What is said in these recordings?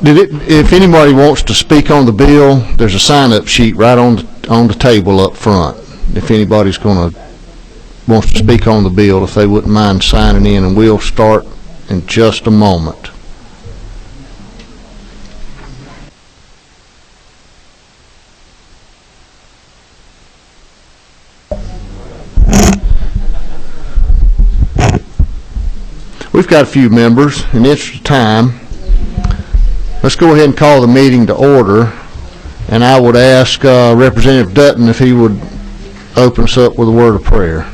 If anybody wants to speak on the bill, there's a sign-up sheet right on the table up front. If anybody's wants to speak on the bill, if they wouldn't mind signing in, and we'll start in just a moment. We've got a few members. In the interest of time, let's go ahead and call the meeting to order, and I would ask Representative Dutton if he would open us up with a word of prayer.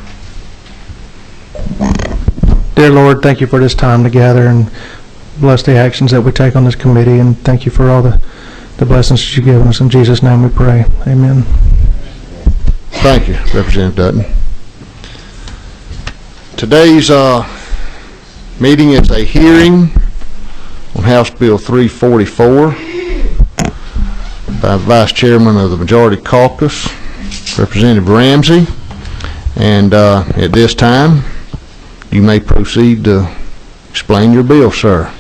Dear Lord, thank you for this time together, and bless the actions that we take on this committee, and thank you for all the blessings that you've given us. In Jesus' name we pray. Amen. Thank you, Representative Dutton. Today's meeting is a hearing on House Bill 344 by the Vice Chairman of the Majority Caucus, Representative Ramsey. And at this time, you may proceed to explain your bill, sir.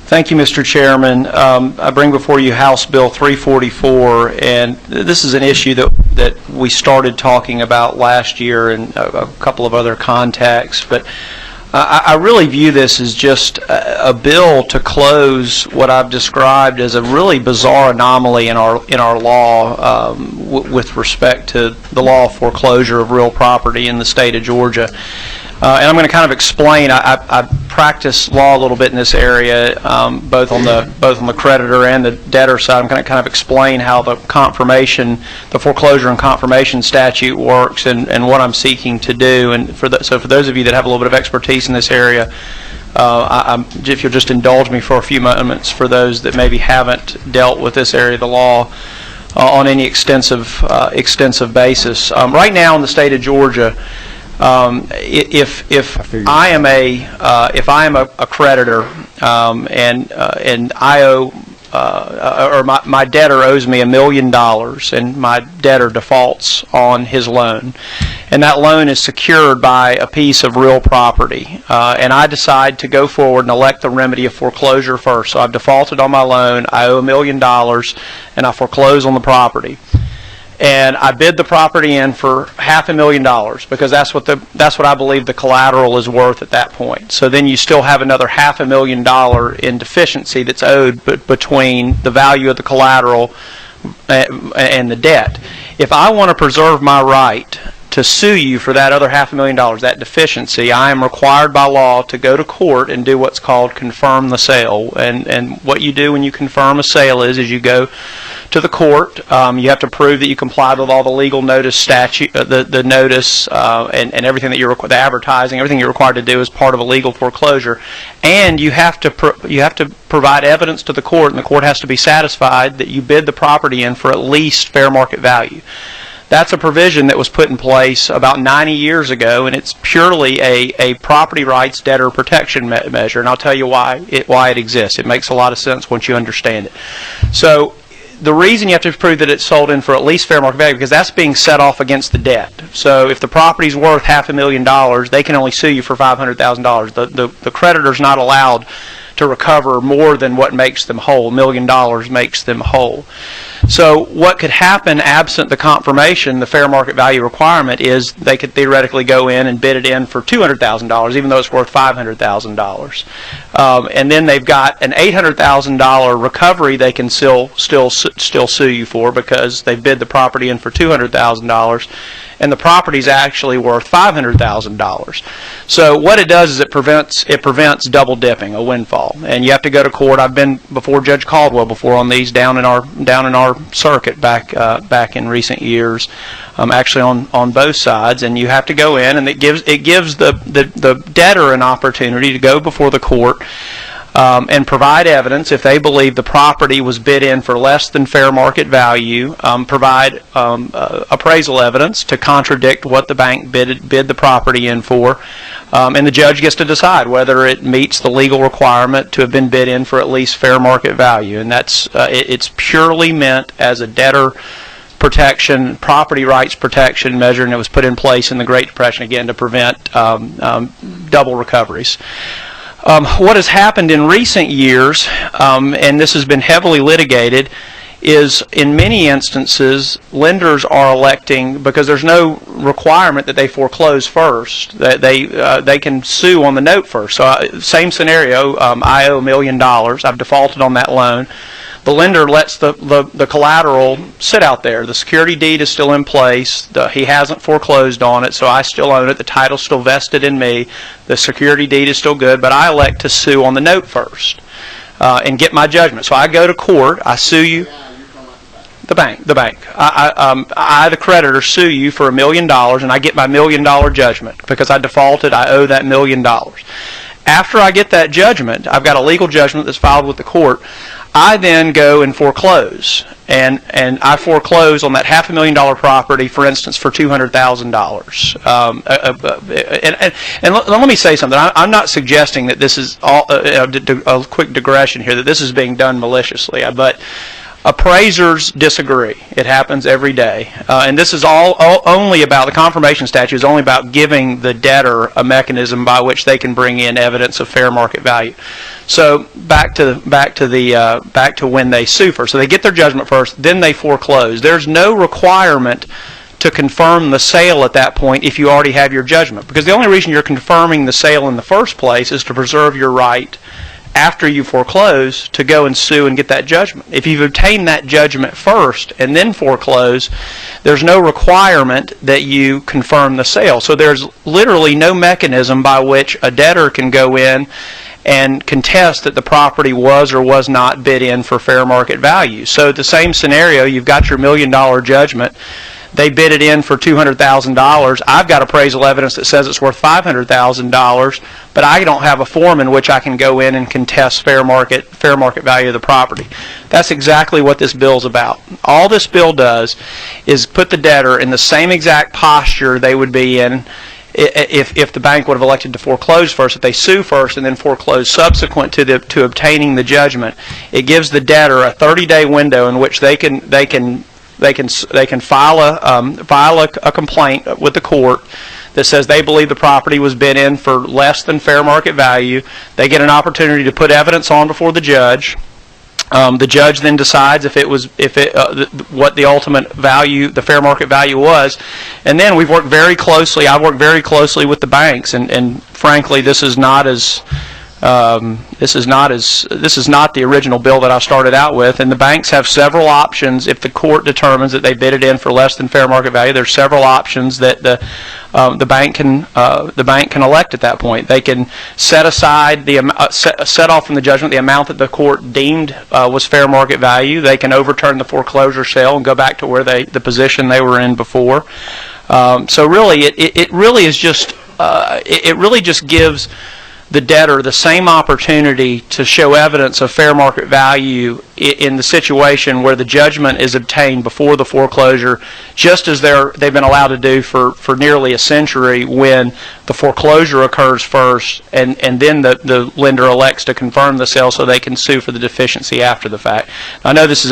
Thank you, Mr. Chairman. I bring before you House Bill 344, and this is an issue that we started talking about last year in a couple of other contexts, but I really view this as just a bill to close what I've described as a really bizarre anomaly in our law with respect to the law of foreclosure of real property in the state of Georgia. And I'm going to kind of explain. I practice law a little bit in this area, both on the creditor and the debtor side. I'm going to kind of explain how the foreclosure and confirmation statute works, and what I'm seeking to do. And so for those of you that have a little bit of expertise in this area, if you'll just indulge me for a few moments, for those that maybe haven't dealt with this area of the law on any extensive basis. Right now in the state of Georgia, if I am a creditor and I owe or my debtor owes me $1 million, and my debtor defaults on his loan, and that loan is secured by a piece of real property, and I decide to go forward and elect the remedy of foreclosure first. So I've defaulted on my loan, I owe $1 million, and I foreclose on the property. And I bid the property in for $500,000 because that's what I believe the collateral is worth at that point. So then you still have another $500,000 in deficiency that's owed between the value of the collateral and the debt. If I want to preserve my right to sue you for that other $500,000, that deficiency, I am required by law to go to court and do what's called confirm the sale. And what you do when you confirm a sale is you go to the court. You have to prove that you complied with all the legal notice statute, the notice, and everything that you're the advertising, everything you're required to do as part of a legal foreclosure. And you have to provide evidence to the court, and the court has to be satisfied that you bid the property in for at least fair market value. That's a provision that was put in place about 90 years ago, and it's purely a property rights debtor protection measure. And I'll tell you why it exists. It makes a lot of sense once you understand it. So the reason you have to prove that it's sold in for at least fair market value, because that's being set off against the debt. So if the property's worth $500,000, they can only sue you for $500,000. The creditor's not allowed to recover more than what makes them whole. $1 million makes them whole. So what could happen absent the confirmation, the fair market value requirement, is they could theoretically go in and bid it in for $200,000, even though it's worth $500,000. And then they've got an $800,000 recovery they can still sue you for, because they bid the property in for $200,000. And the property's actually worth $500,000. So what it does is it prevents double dipping, a windfall. And you have to go to court. I've been before Judge Caldwell before on these down in our circuit back in recent years, actually on both sides. And you have to go in, and it gives the debtor an opportunity to go before the court and provide evidence if they believe the property was bid in for less than fair market value. Provide appraisal evidence to contradict what the bank bid the property in for, and the judge gets to decide whether it meets the legal requirement to have been bid in for at least fair market value. And that's it's purely meant as a debtor protection, property rights protection measure, and it was put in place in the Great Depression again to prevent double recoveries. What has happened in recent years, and this has been heavily litigated, is in many instances lenders are electing, because there's no requirement that they foreclose first, that they can sue on the note first. So same scenario, I owe $1 million, I've defaulted on that loan. The lender lets the collateral sit out there. The security deed is still in place. He hasn't foreclosed on it, so I still own it. The title's still vested in me. The security deed is still good, but I elect to sue on the note first and get my judgment. So I go to court. I sue you. The bank. I, the creditor, sue you for $1 million, and I get my $1 million judgment because I defaulted. I owe that $1 million. After I get that judgment, I've got a legal judgment that's filed with the court. I then go and foreclose, and I foreclose on that $500,000 property, for instance, for $200,000. And let me say something. I'm not suggesting that this is all a quick digression here, that this is being done maliciously, but appraisers disagree. It happens every day. And this is all only about, the confirmation statute is only about giving the debtor a mechanism by which they can bring in evidence of fair market value. So back to when they sue first. So they get their judgment first, then they foreclose. There's no requirement to confirm the sale at that point if you already have your judgment, because the only reason you're confirming the sale in the first place is to preserve your right after you foreclose to go and sue and get that judgment. If you've obtained that judgment first and then foreclose, there's no requirement that you confirm the sale. So there's literally no mechanism by which a debtor can go in and contest that the property was or was not bid in for fair market value. So the same scenario, you've got your $1 million judgment. They bid it in for $200,000. I've got appraisal evidence that says it's worth $500,000, but I don't have a form in which I can go in and contest fair market value of the property. That's exactly what this bill's about. All this bill does is put the debtor in the same exact posture they would be in if the bank would have elected to foreclose first. If they sue first and then foreclose subsequent to obtaining the judgment, it gives the debtor a 30-day window in which they can file a complaint with the court that says they believe the property was bid in for less than fair market value. They get an opportunity to put evidence on before the judge. The judge then decides what the ultimate value, the fair market value was, and then I've worked very closely with the banks, and frankly, this is not the original bill that I started out with. And the banks have several options if the court determines that they bid it in for less than fair market value. There's several options that the bank can elect at that point. They can set aside set off from the judgment the amount that the court deemed was fair market value. They can overturn the foreclosure sale and go back to where the position they were in before. So really, it really just gives the debtor the same opportunity to show evidence of fair market value in the situation where the judgment is obtained before the foreclosure, just as they've been allowed to do for nearly a century when the foreclosure occurs first and then the lender elects to confirm the sale so they can sue for the deficiency after the fact. I know this is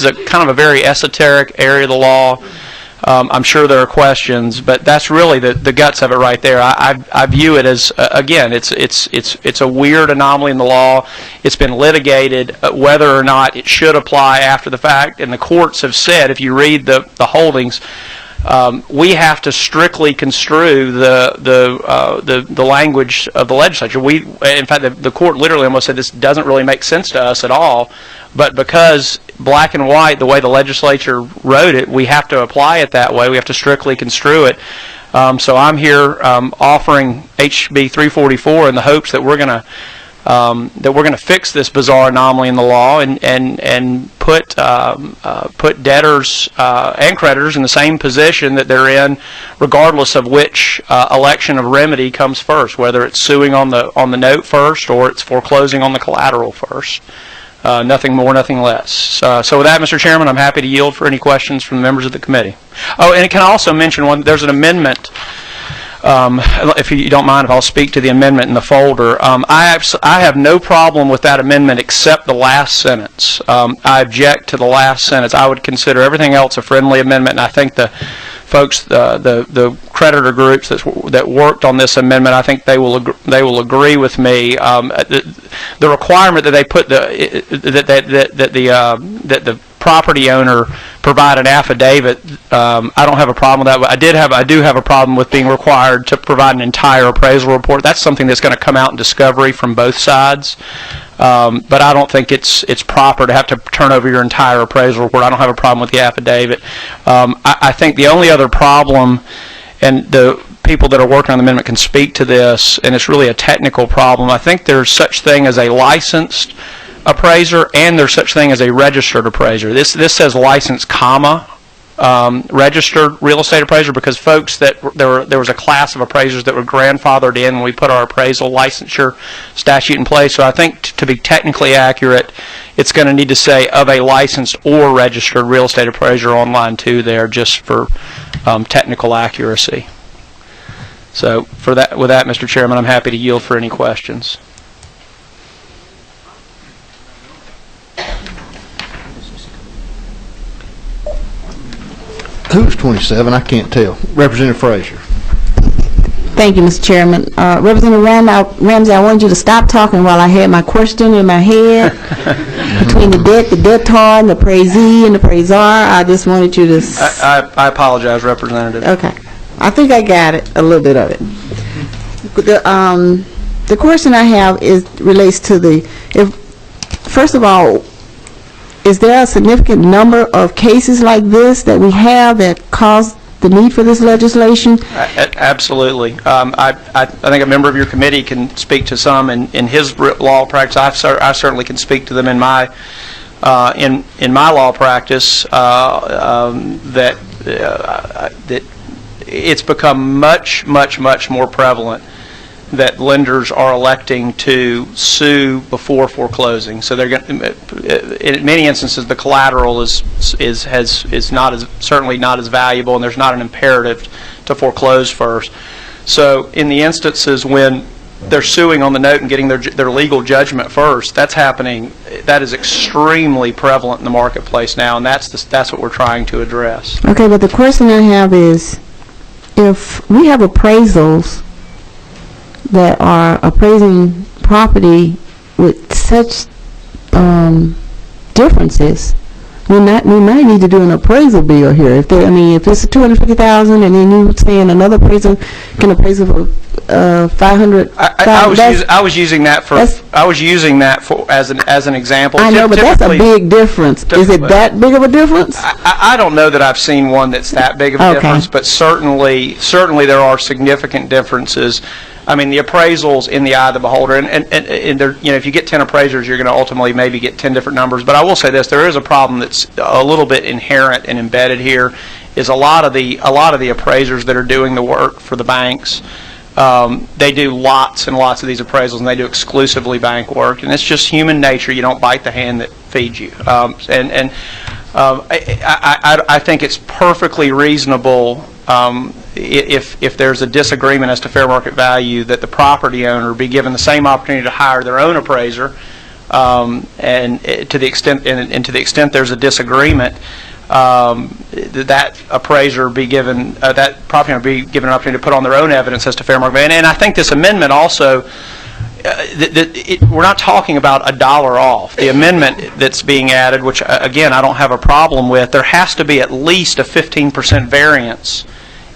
a kind of a very esoteric area of the law. I'm sure there are questions, but that's really the guts of it right there. I view it as again, it's a weird anomaly in the law. It's been litigated whether or not it should apply after the fact, and the courts have said, if you read the holdings, we have to strictly construe the language of the legislature. In fact, the court literally almost said this doesn't really make sense to us at all, but because black and white, the way the legislature wrote it, we have to apply it that way. We have to strictly construe it. So I'm here offering HB 344 in the hopes that we're going to fix this bizarre anomaly in the law and put debtors and creditors in the same position that they're in, regardless of which election of remedy comes first, whether it's suing on the note first or it's foreclosing on the collateral first. Nothing more, nothing less. So with that, Mr. Chairman, I'm happy to yield for any questions from the members of the committee. Oh, and can I also mention there's an amendment. If you don't mind, if I'll speak to the amendment in the folder. I have no problem with that amendment except the last sentence. I object to the last sentence. I would consider everything else a friendly amendment, and I think the folks, the creditor groups that worked on this amendment, I think they will agree with me. The requirement that they put that the property owner provide an affidavit, I don't have a problem with that. But I do have a problem with being required to provide an entire appraisal report. That's something that's going to come out in discovery from both sides. But I don't think it's proper to have to turn over your entire appraisal report. I don't have a problem with the affidavit. I think the only other problem, and the people that are working on the amendment can speak to this, and it's really a technical problem. I think there's such thing as a licensed appraiser, and there's such thing as a registered appraiser. This says licensed, comma, registered real estate appraiser, because folks that there was a class of appraisers that were grandfathered in when we put our appraisal licensure statute in place. So I think to be technically accurate, it's going to need to say of a licensed or registered real estate appraiser on line 2 there, just for technical accuracy. So with that, Mr. Chairman, I'm happy to yield for any questions. Who's 27? I can't tell. Representative Frazier. Thank you, Mr. Chairman. Representative Ramsey, I wanted you to stop talking while I had my question in my head between the debtor, and the appraisee, and the appraiser. I just wanted you to... I apologize, Representative. Okay. I think I got it, a little bit of it. The question I have relates to first of all, is there a significant number of cases like this that we have that cause the need for this legislation? Absolutely. I think a member of your committee can speak to some in his law practice. I certainly can speak to them in my law practice. That it's become much more prevalent that lenders are electing to sue before foreclosing. So they're going, in many instances, the collateral is certainly not as valuable, and there's not an imperative to foreclose first. So in the instances when they're suing on the note and getting their legal judgment first, that's happening. That is extremely prevalent in the marketplace now, and that's what we're trying to address. Okay, but the question I have is, if we have appraisals that are appraising property with such differences, we might need to do an appraisal bill here. If it's $250,000, and then you saying another appraiser can appraise it for $500,000. I was using that for as an example. I know, but that's a big difference. Is it that big of a difference? I don't know that I've seen one that's that big of a difference, but certainly there are significant differences. I mean, the appraisals in the eye of the beholder, and if you get 10 appraisers, you're going to ultimately maybe get 10 different numbers. But I will say this: there is a problem that's a little bit inherent and embedded here. Is a lot of the appraisers that are doing the work for the banks. They do lots and lots of these appraisals, and they do exclusively bank work, and it's just human nature. You don't bite the hand that feeds you. I think it's perfectly reasonable. If there's a disagreement as to fair market value, that the property owner be given the same opportunity to hire their own appraiser, and to the extent there's a disagreement, that appraiser be given that property owner be given an opportunity to put on their own evidence as to fair market value. And I think this amendment also. We're not talking about $1 off. The amendment that's being added, which again I don't have a problem with, there has to be at least a 15% variance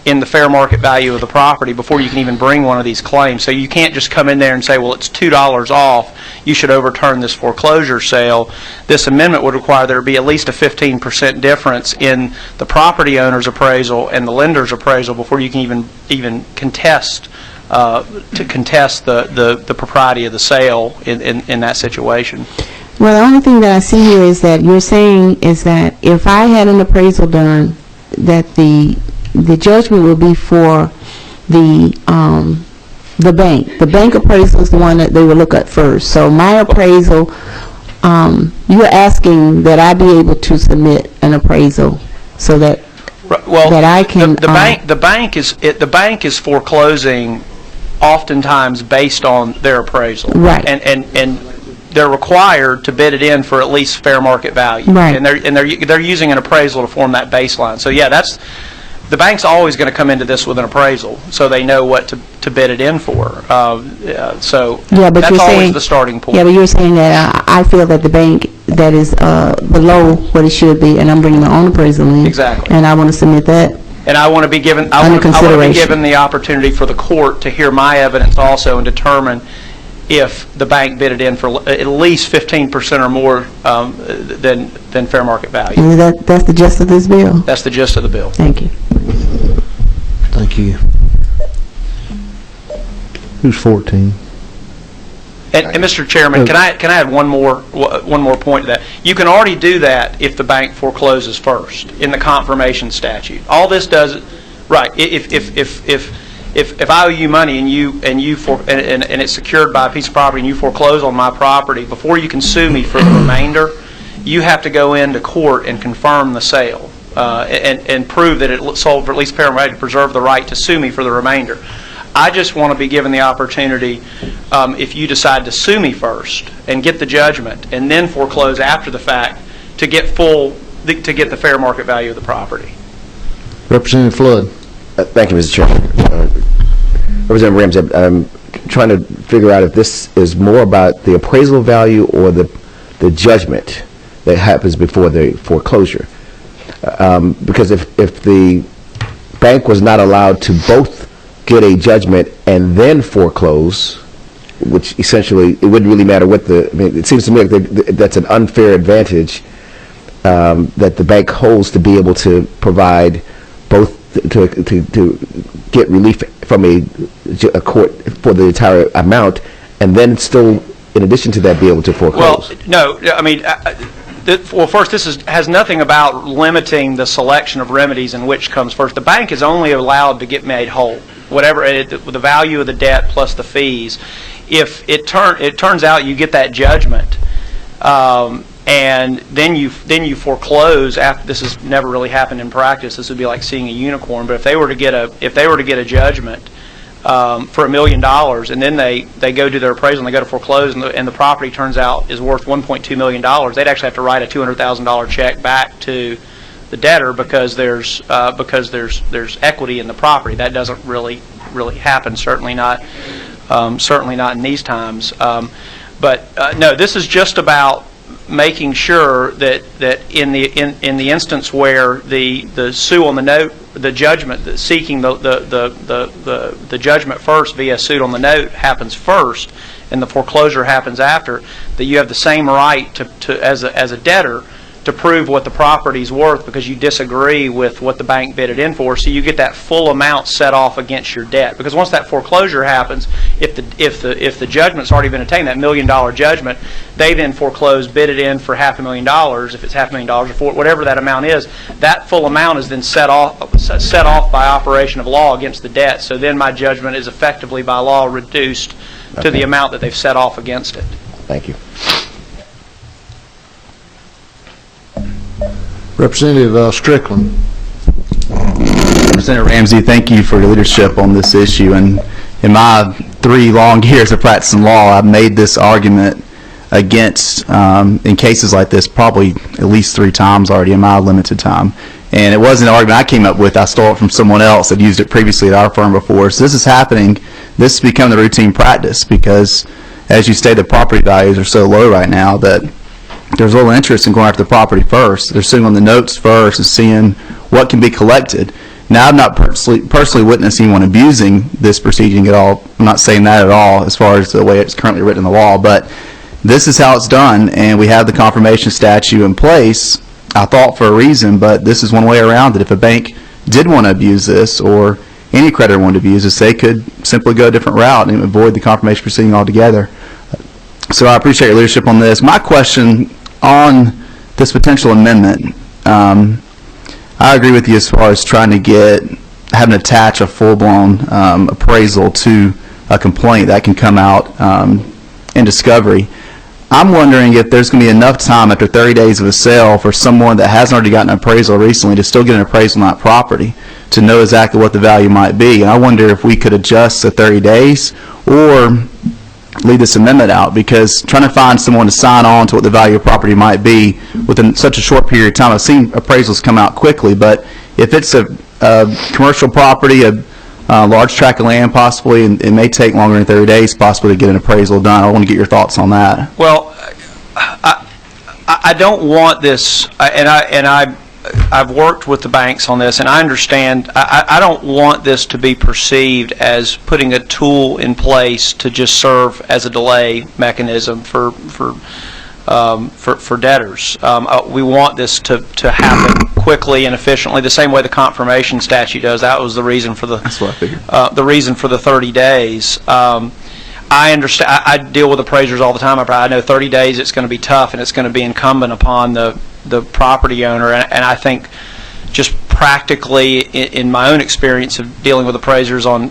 in the fair market value of the property before you can even bring one of these claims. So you can't just come in there and say, well, it's $2 off, you should overturn this foreclosure sale. This amendment would require there be at least a 15% difference in the property owner's appraisal and the lender's appraisal before you can even contest the propriety of the sale in that situation. Well, the only thing that I see here is that you're saying is that if I had an appraisal done, that the judgment will be for the bank. The bank appraisal is the one that they will look at first. So my appraisal, you're asking that I be able to submit an appraisal so that that I can. The bank is foreclosing oftentimes based on their appraisal, right? And they're required to bid it in for at least fair market value, right? And they're using an appraisal to form that baseline. So yeah, the bank's always going to come into this with an appraisal, so they know what to bid it in for. So Yeah, but that's you're always saying, the starting point. yeah, but you're saying that I feel that the bank that is below what it should be, and I'm bringing my own appraisal in. Exactly. And I want to submit that. And I want to be given, I want to be given the opportunity for the court to hear my evidence also and determine if the bank bid it in for at least 15% or more than fair market value. And that's the gist of this bill. That's the gist of the bill. Thank you. Thank you. Who's 14? And Mr. Chairman, can I add one more point to that? You can already do that if the bank forecloses first in the confirmation statute. All this does, right? If I owe you money and it's secured by a piece of property and you foreclose on my property, before you can sue me for the remainder, you have to go into court and confirm the sale and prove that it sold for at least fair value to preserve the right to sue me for the remainder. I just want to be given the opportunity, if you decide to sue me first and get the judgment and then foreclose after the fact, to get the fair market value of the property. Representative Flood. Thank you, Mr. Chairman. Representative Ramsey, I'm trying to figure out if this is more about the appraisal value or the judgment that happens before the foreclosure. Because if the bank was not allowed to both get a judgment and then foreclose, which essentially it wouldn't really matter what I mean, it seems to me like that's an unfair advantage that the bank holds to be able to provide both to get relief from a court for the entire amount, and then still, in addition to that, be able to foreclose. Well, no, I mean, well, first, this has nothing about limiting the selection of remedies and which comes first. The bank is only allowed to get made whole, whatever the value of the debt plus the fees. If it turns out you get that judgment, and then you foreclose after. This has never really happened in practice. This would be like seeing a unicorn. But if they were to get a judgment for $1 million, and then they go do their appraisal and they go to foreclose, and the property turns out is worth $1.2 million, they'd actually have to write a $200,000 check back to the debtor because there's equity in the property. That doesn't really happen. Certainly not in these times. But no, this is just about making sure that in the instance where the sue on the note, the judgment, seeking the judgment first via suit on the note happens first, and the foreclosure happens after, that you have the same right to as a debtor to prove what the property's worth because you disagree with what the bank bid it in for, so you get that full amount set off against your debt. Because once that foreclosure happens, if the judgment's already been attained, that $1 million judgment, they then foreclose, bid it in for $500,000, if it's $500,000 or for whatever that amount is. That full amount is then set off by operation of law against the debt. So then my judgment is effectively by law reduced to the amount that they've set off against it. Thank you. Representative Strickland. Representative Ramsey, thank you for your leadership on this issue. And in my 3 long years of practicing law, I've made this argument against, in cases like this, probably at least 3 times already in my limited time. And it wasn't an argument I came up with. I stole it from someone else that used it previously at our firm before. So this is happening. This has become the routine practice because, as you stated, the property values are so low right now that there's little interest in going after the property first. They're sitting on the notes first and seeing what can be collected. Now, I've not personally witnessed anyone abusing this proceeding at all. I'm not saying that at all as far as the way it's currently written in the law, but this is how it's done, and we have the confirmation statute in place, I thought for a reason, but this is one way around it. If a bank did want to abuse this, or any creditor wanted to abuse this, they could simply go a different route and avoid the confirmation proceeding altogether. So I appreciate your leadership on this. My question on this potential amendment, I agree with you as far as trying to having to attach a full-blown appraisal to a complaint that can come out in discovery. I'm wondering if there's going to be enough time after 30 days of a sale for someone that hasn't already gotten an appraisal recently to still get an appraisal on that property to know exactly what the value might be. And I wonder if we could adjust the 30 days, or leave this amendment out, because trying to find someone to sign on to what the value of property might be within such a short period of time. I've seen appraisals come out quickly, but if it's a commercial property, a large tract of land possibly, and it may take longer than 30 days possibly to get an appraisal done. I want to get your thoughts on that. Well, I don't want this, I've worked with the banks on this, and I understand. I don't want this to be perceived as putting a tool in place to just serve as a delay mechanism for debtors. We want this to happen quickly and efficiently, the same way the confirmation statute does. That was the reason for That's what I figured. the reason for the 30 days. I understand. I deal with appraisers all the time. I know 30 days it's going to be tough, and it's going to be incumbent upon the property owner. And I think just practically, in my own experience of dealing with appraisers on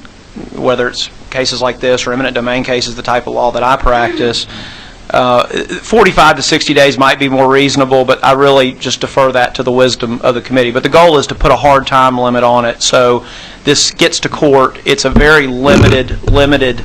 whether it's cases like this or eminent domain cases, the type of law that I practice, 45 to 60 days might be more reasonable, but I really just defer that to the wisdom of the committee. But the goal is to put a hard time limit on it, so this gets to court. It's a very limited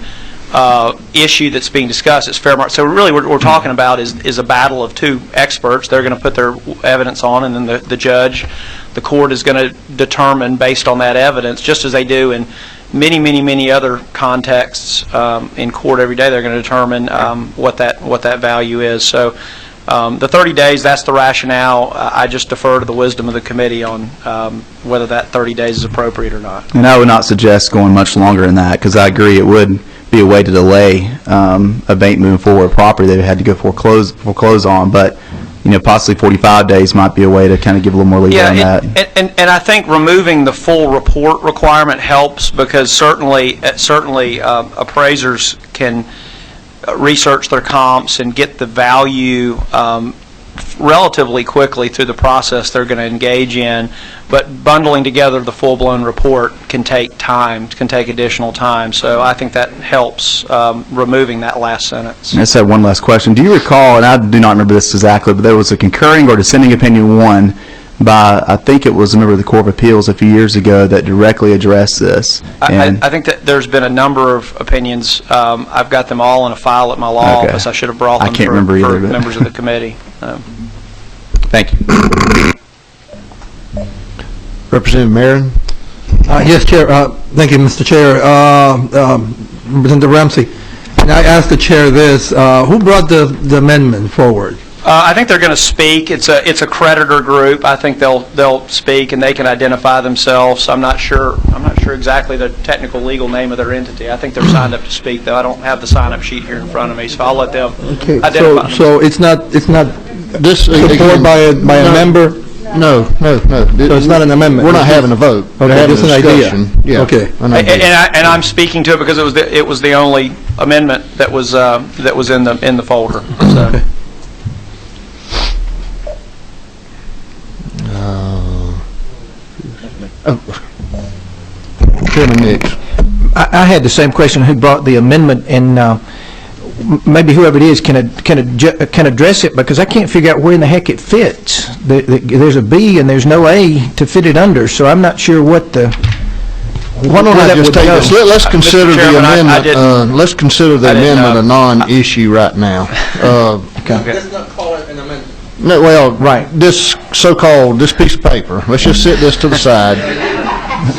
issue that's being discussed. It's fair market. So really what we're talking about is a battle of two experts. They're going to put their evidence on, and then the judge, the court, is going to determine based on that evidence, just as they do in many other contexts in court every day. They're going to determine what that value is. So the 30 days, that's the rationale. I just defer to the wisdom of the committee on whether that 30 days is appropriate or not. And I would not suggest going much longer than that, because I agree it would be a way to delay a bank moving forward a property they had to go foreclose on. But possibly 45 days might be a way to kind of give a little more leeway on that. And I think removing the full report requirement helps, because certainly appraisers can research their comps and get the value relatively quickly through the process they're going to engage in. But bundling together the full-blown report can take time, can take additional time. So I think that helps removing that last sentence. I just have one last question. Do you recall, and I do not remember this exactly, but there was a concurring or dissenting opinion one by, I think it was a member of the Court of Appeals a few years ago, that directly addressed this. I think that there's been a number of opinions. I've got them all in a file at my law office. I should have brought them for members of the committee. Thank you. Representative Marin? Yes, Chair. Thank you, Mr. Chair. Representative Ramsey, can I ask the Chair this? Who brought the amendment forward? I think they're going to speak. It's a creditor group. I think they'll speak, and they can identify themselves. I'm not sure exactly the technical legal name of their entity. I think they're signed up to speak, though. I don't have the sign-up sheet here in front of me, so I'll let them identify. So it's not This supported by a member. No. So it's not an amendment. We're not having a vote. Okay, just an idea. Yeah. Okay. And I'm speaking to it because it was the only amendment that was in the folder. So. Okay. Chairman Nix. I had the same question. Who brought the amendment? And maybe whoever it is can address it, because I can't figure out where in the heck it fits. There's a B and there's no A to fit it under, so I'm not sure what the. Why don't I just take this? Let's consider the amendment. Let's consider the amendment a non-issue right now. Let's not call it an amendment. No, well, Right. this piece of paper. Let's just set this to the side.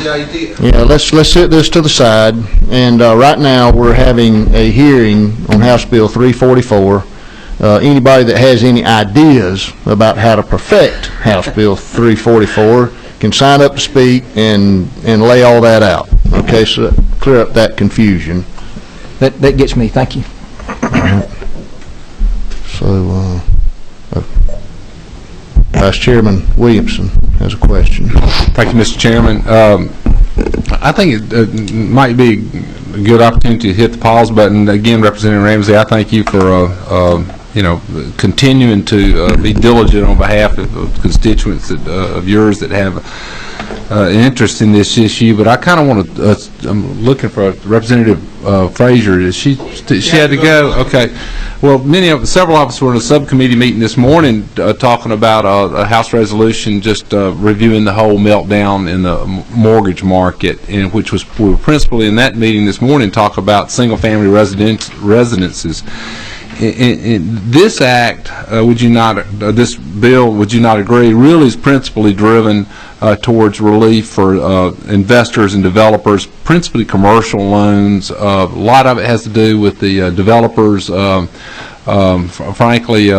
The idea. Yeah, let's set this to the side. And right now we're having a hearing on House Bill 344. Anybody that has any ideas about how to perfect House Bill 344 can sign up to speak and lay all that out. Okay, so clear up that confusion. That gets me. Thank you. So, Vice Chairman Williamson has a question. Thank you, Mr. Chairman. I think it might be a good opportunity to hit the pause button. Again, Representative Ramsey, I thank you for continuing to be diligent on behalf of constituents of yours that have an interest in this issue. But I kind of want to, I'm looking for Representative Frazier. She had to go? Okay. Well, several of us were in a subcommittee meeting this morning talking about a House resolution just reviewing the whole meltdown in the mortgage market, and we were principally in that meeting this morning talk about single-family residences. In this act, this bill, would you not agree, really is principally driven towards relief for investors and developers, principally commercial loans. A lot of it has to do with the developers, frankly,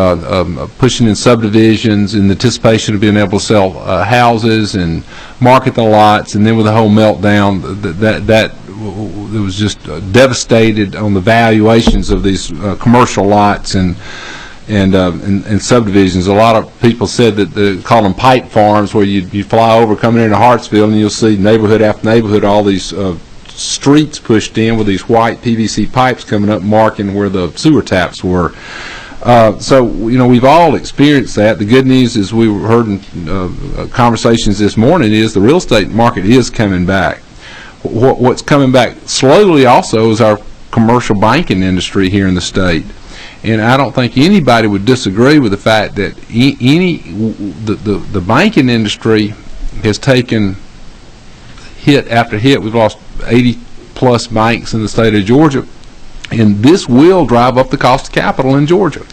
pushing in subdivisions in anticipation of being able to sell houses and market the lots, and then with the whole meltdown, that it was just devastated on the valuations of these commercial lots and subdivisions. A lot of people said that they call them pipe farms, where you fly over coming into Hartsville and you'll see neighborhood after neighborhood, all these streets pushed in with these white PVC pipes coming up marking where the sewer taps were. So, we've all experienced that. The good news is we heard in conversations this morning is the real estate market is coming back. What's coming back slowly also is our commercial banking industry here in the state. And I don't think anybody would disagree with the fact that the banking industry has taken hit after hit. We've lost 80-plus banks in the state of Georgia, and this will drive up the cost of capital in Georgia.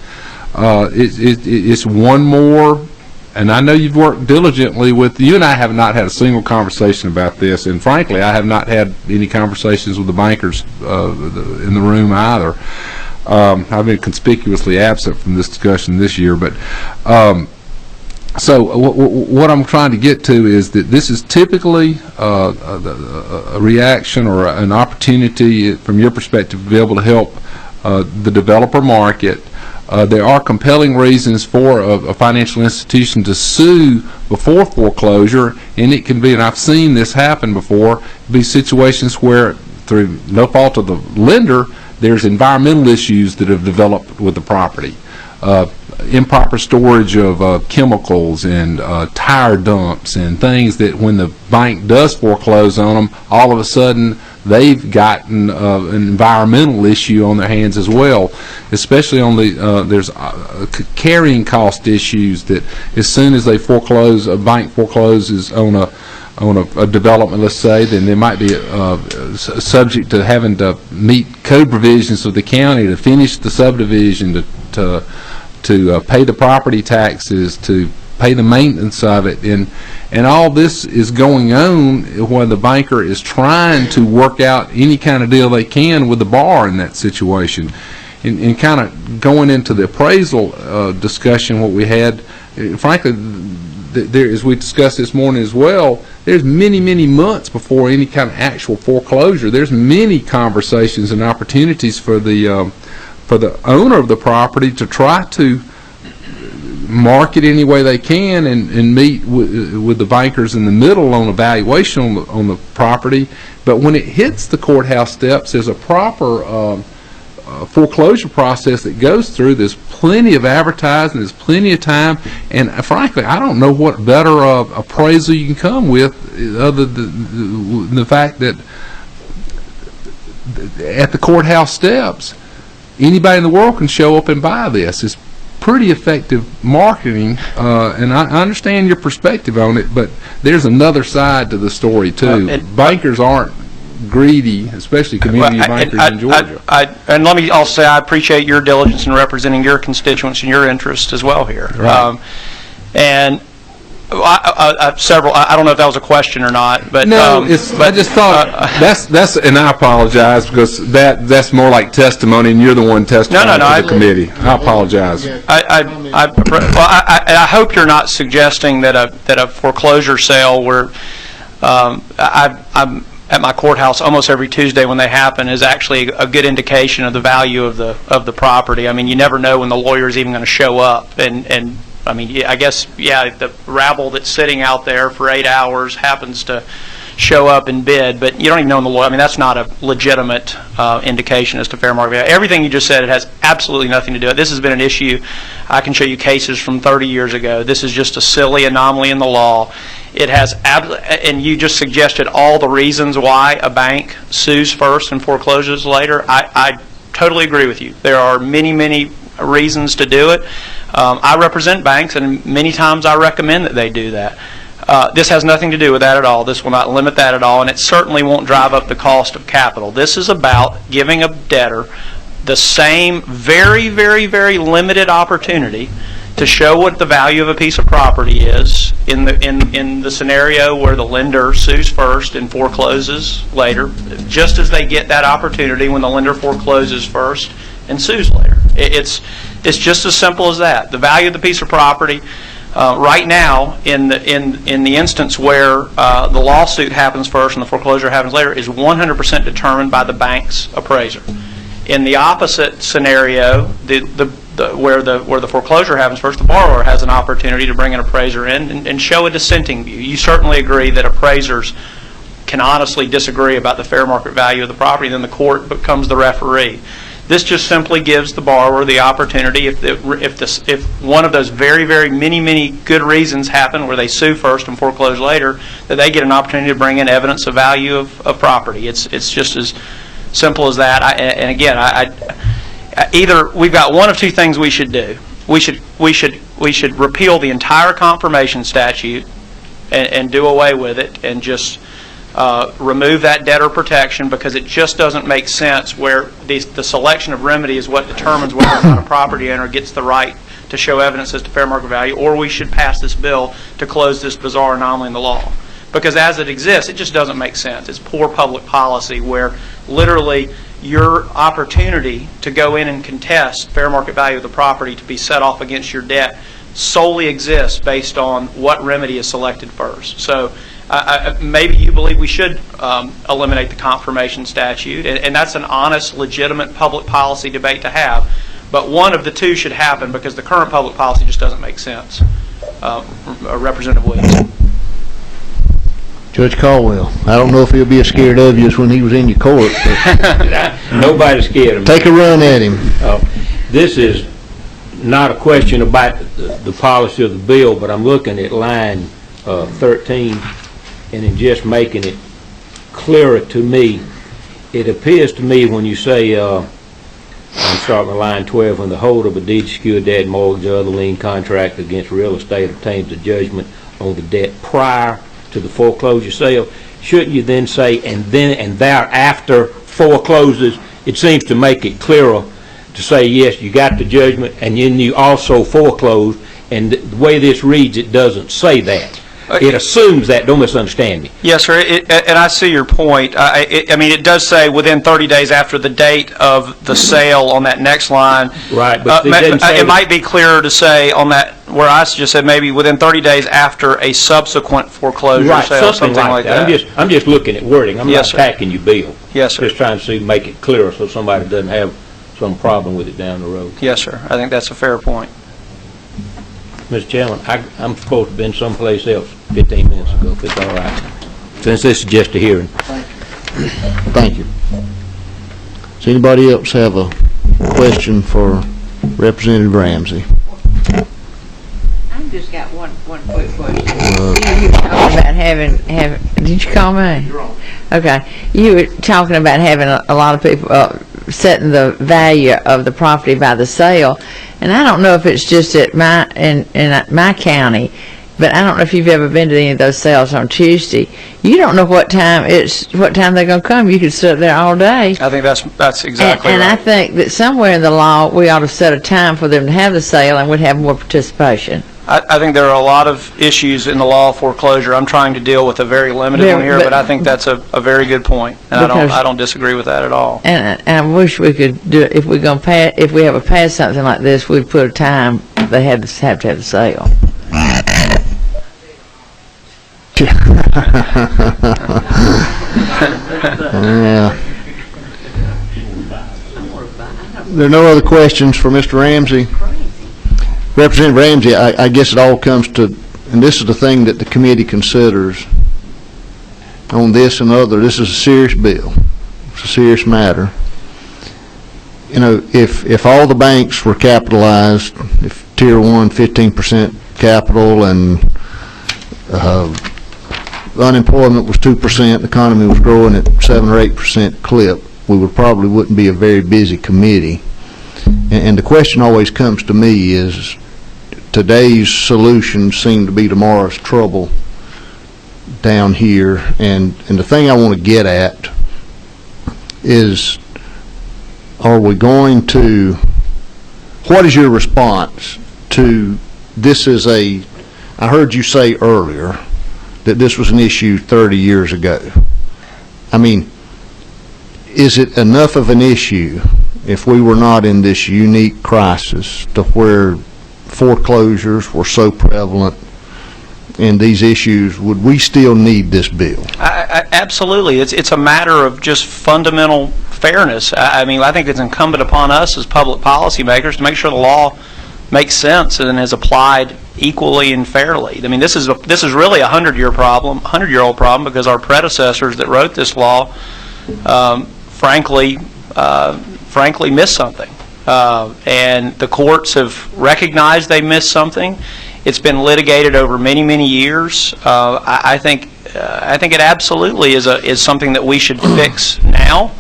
It's one more, and I know you've worked diligently with, you and I have not had a single conversation about this, and frankly, I have not had any conversations with the bankers in the room either. I've been conspicuously absent from this discussion this year, but so what I'm trying to get to is that this is typically a reaction or an opportunity from your perspective to be able to help the developer market. There are compelling reasons for a financial institution to sue before foreclosure, and it can be, and I've seen this happen before, be situations where through no fault of the lender, there's environmental issues that have developed with the property. Improper storage of chemicals and tire dumps and things that when the bank does foreclose on them, all of a sudden they've gotten an environmental issue on their hands as well, especially on there's carrying cost issues that as soon as they foreclose, a bank forecloses on a development, let's say, then they might be subject to having to meet code provisions of the county to finish the subdivision, to pay the property taxes, to pay the maintenance of it, and all this is going on while the banker is trying to work out any kind of deal they can with the borrower in that situation. And kind of going into the appraisal discussion, what we had, frankly, there, as we discussed this morning as well, there's many months before any kind of actual foreclosure. There's many conversations and opportunities for the owner of the property to try to market any way they can and meet with the bankers in the middle on a valuation on the property. But when it hits the courthouse steps, there's a proper foreclosure process that goes through. There's plenty of advertising, there's plenty of time, and frankly, I don't know what better appraisal you can come with other than the fact that at the courthouse steps, anybody in the world can show up and buy this. It's pretty effective marketing, and I understand your perspective on it, but there's another side to the story too. Bankers aren't greedy, especially community bankers in Georgia. And let me also say I appreciate your diligence in representing your constituents and your interests as well here. Right. And several. I don't know if that was a question or not, but no, I just thought that's, and I apologize because that's more like testimony, and you're the one testifying to the committee. I apologize. I hope you're not suggesting that a foreclosure sale where I'm at my courthouse almost every Tuesday when they happen is actually a good indication of the value of the property. I mean, you never know when the lawyer is even going to show up, and I mean, I guess, yeah, the rabble that's sitting out there for 8 hours happens to show up and bid, but you don't even know when the lawyer, I mean, that's not a legitimate indication as to fair market value. Everything you just said, it has absolutely nothing to do with it. This has been an issue. I can show you cases from 30 years ago. This is just a silly anomaly in the law. It has, and you just suggested all the reasons why a bank sues first and forecloses later, I totally agree with you. There are many reasons to do it. I represent banks, and many times I recommend that they do that. This has nothing to do with that at all. This will not limit that at all, and it certainly won't drive up the cost of capital. This is about giving a debtor the same very limited opportunity to show what the value of a piece of property is in the scenario where the lender sues first and forecloses later, just as they get that opportunity when the lender forecloses first and sues later. It's just as simple as that. The value of the piece of property right now, in the instance where the lawsuit happens first and the foreclosure happens later, is 100% determined by the bank's appraiser. In the opposite scenario, where the foreclosure happens first, the borrower has an opportunity to bring an appraiser in and show a dissenting view. You certainly agree that appraisers can honestly disagree about the fair market value of the property, then the court becomes the referee. This just simply gives the borrower the opportunity, if one of those very many good reasons happen where they sue first and foreclose later, that they get an opportunity to bring in evidence of value of property. It's just as simple as that. And again, either we've got one of two things we should do. We should repeal the entire confirmation statute and do away with it and just remove that debtor protection, because it just doesn't make sense where the selection of remedy is what determines whether or not a property owner gets the right to show evidence as to fair market value, or we should pass this bill to close this bizarre anomaly in the law. Because as it exists, it just doesn't make sense. It's poor public policy where literally your opportunity to go in and contest fair market value of the property to be set off against your debt solely exists based on what remedy is selected first. So maybe you believe we should eliminate the confirmation statute, and that's an honest, legitimate public policy debate to have. But one of the two should happen, because the current public policy just doesn't make sense. Representative Williams. Judge Caldwell, I don't know if he'll be as scared of you as when he was in your court, but Nobody's scared of me. take a run at him. This is not a question about the policy of the bill, but I'm looking at line 13 and in just making it clearer to me. It appears to me when you say, I'm starting with line 12, when the holder of a deed secured debt, mortgage, or other lien contract against real estate obtains a judgment on the debt prior to the foreclosure sale, shouldn't you then say, and thereafter forecloses? It seems to make it clearer to say, yes, you got the judgment, and then you also foreclose, and the way this reads, it doesn't say that. It assumes that. Don't misunderstand me. Yes, sir, and I see your point. I mean, it does say within 30 days after the date of the sale on that next line. Right, but it might be clearer to say on that, where I just said maybe within 30 days after a subsequent foreclosure sale, something like that. I'm just looking at wording. I'm not attacking you, Bill. Yes, sir. Just trying to make it clearer so somebody doesn't have some problem with it down the road. Yes, sir. I think that's a fair point. Mr. Chairman, I'm supposed to have been someplace else 15 minutes ago, if it's all right. Since this is just a hearing. Thank you. Does anybody else have a question for Representative Ramsey? I've just got one quick question. You were talking about having, did you call me? Okay. You were talking about having a lot of people setting the value of the property by the sale, and I don't know if it's just at in my county, but I don't know if you've ever been to any of those sales on Tuesday. You don't know what time they're going to come. You could sit up there all day. I think that's exactly and right. I think that somewhere in the law we ought to set a time for them to have the sale, and we'd have more participation. I think there are a lot of issues in the law of foreclosure. I'm trying to deal with a very limited one here, but I think that's a very good point, and I don't disagree with that at all. And I wish we could do it. If we're going to pass, if we ever pass something like this, we'd put a time they have to have the sale. Yeah. There are no other questions for Mr. Ramsey. Representative Ramsey, I guess it all comes to, and this is the thing that the committee considers on this and other. This is a serious bill. It's a serious matter. You know, if all the banks were capitalized, if Tier 1, 15% capital, and unemployment was 2%, the economy was growing at 7 or 8% clip, we wouldn't be a very busy committee. And the question always comes to me is, today's solutions seem to be tomorrow's trouble down here, and the thing I want to get at is, are we going to, what is your response to this? Is I heard you say earlier that this was an issue 30 years ago. I mean, is it enough of an issue if we were not in this unique crisis to where foreclosures were so prevalent in these issues, would we still need this bill? Absolutely. It's a matter of just fundamental fairness. I mean, I think it's incumbent upon us as public policymakers to make sure the law makes sense and is applied equally and fairly. I mean, this is really a 100-year-old problem, because our predecessors that wrote this law, frankly missed something, and the courts have recognized they missed something. It's been litigated over many, many years. I think it absolutely is something that we should fix now.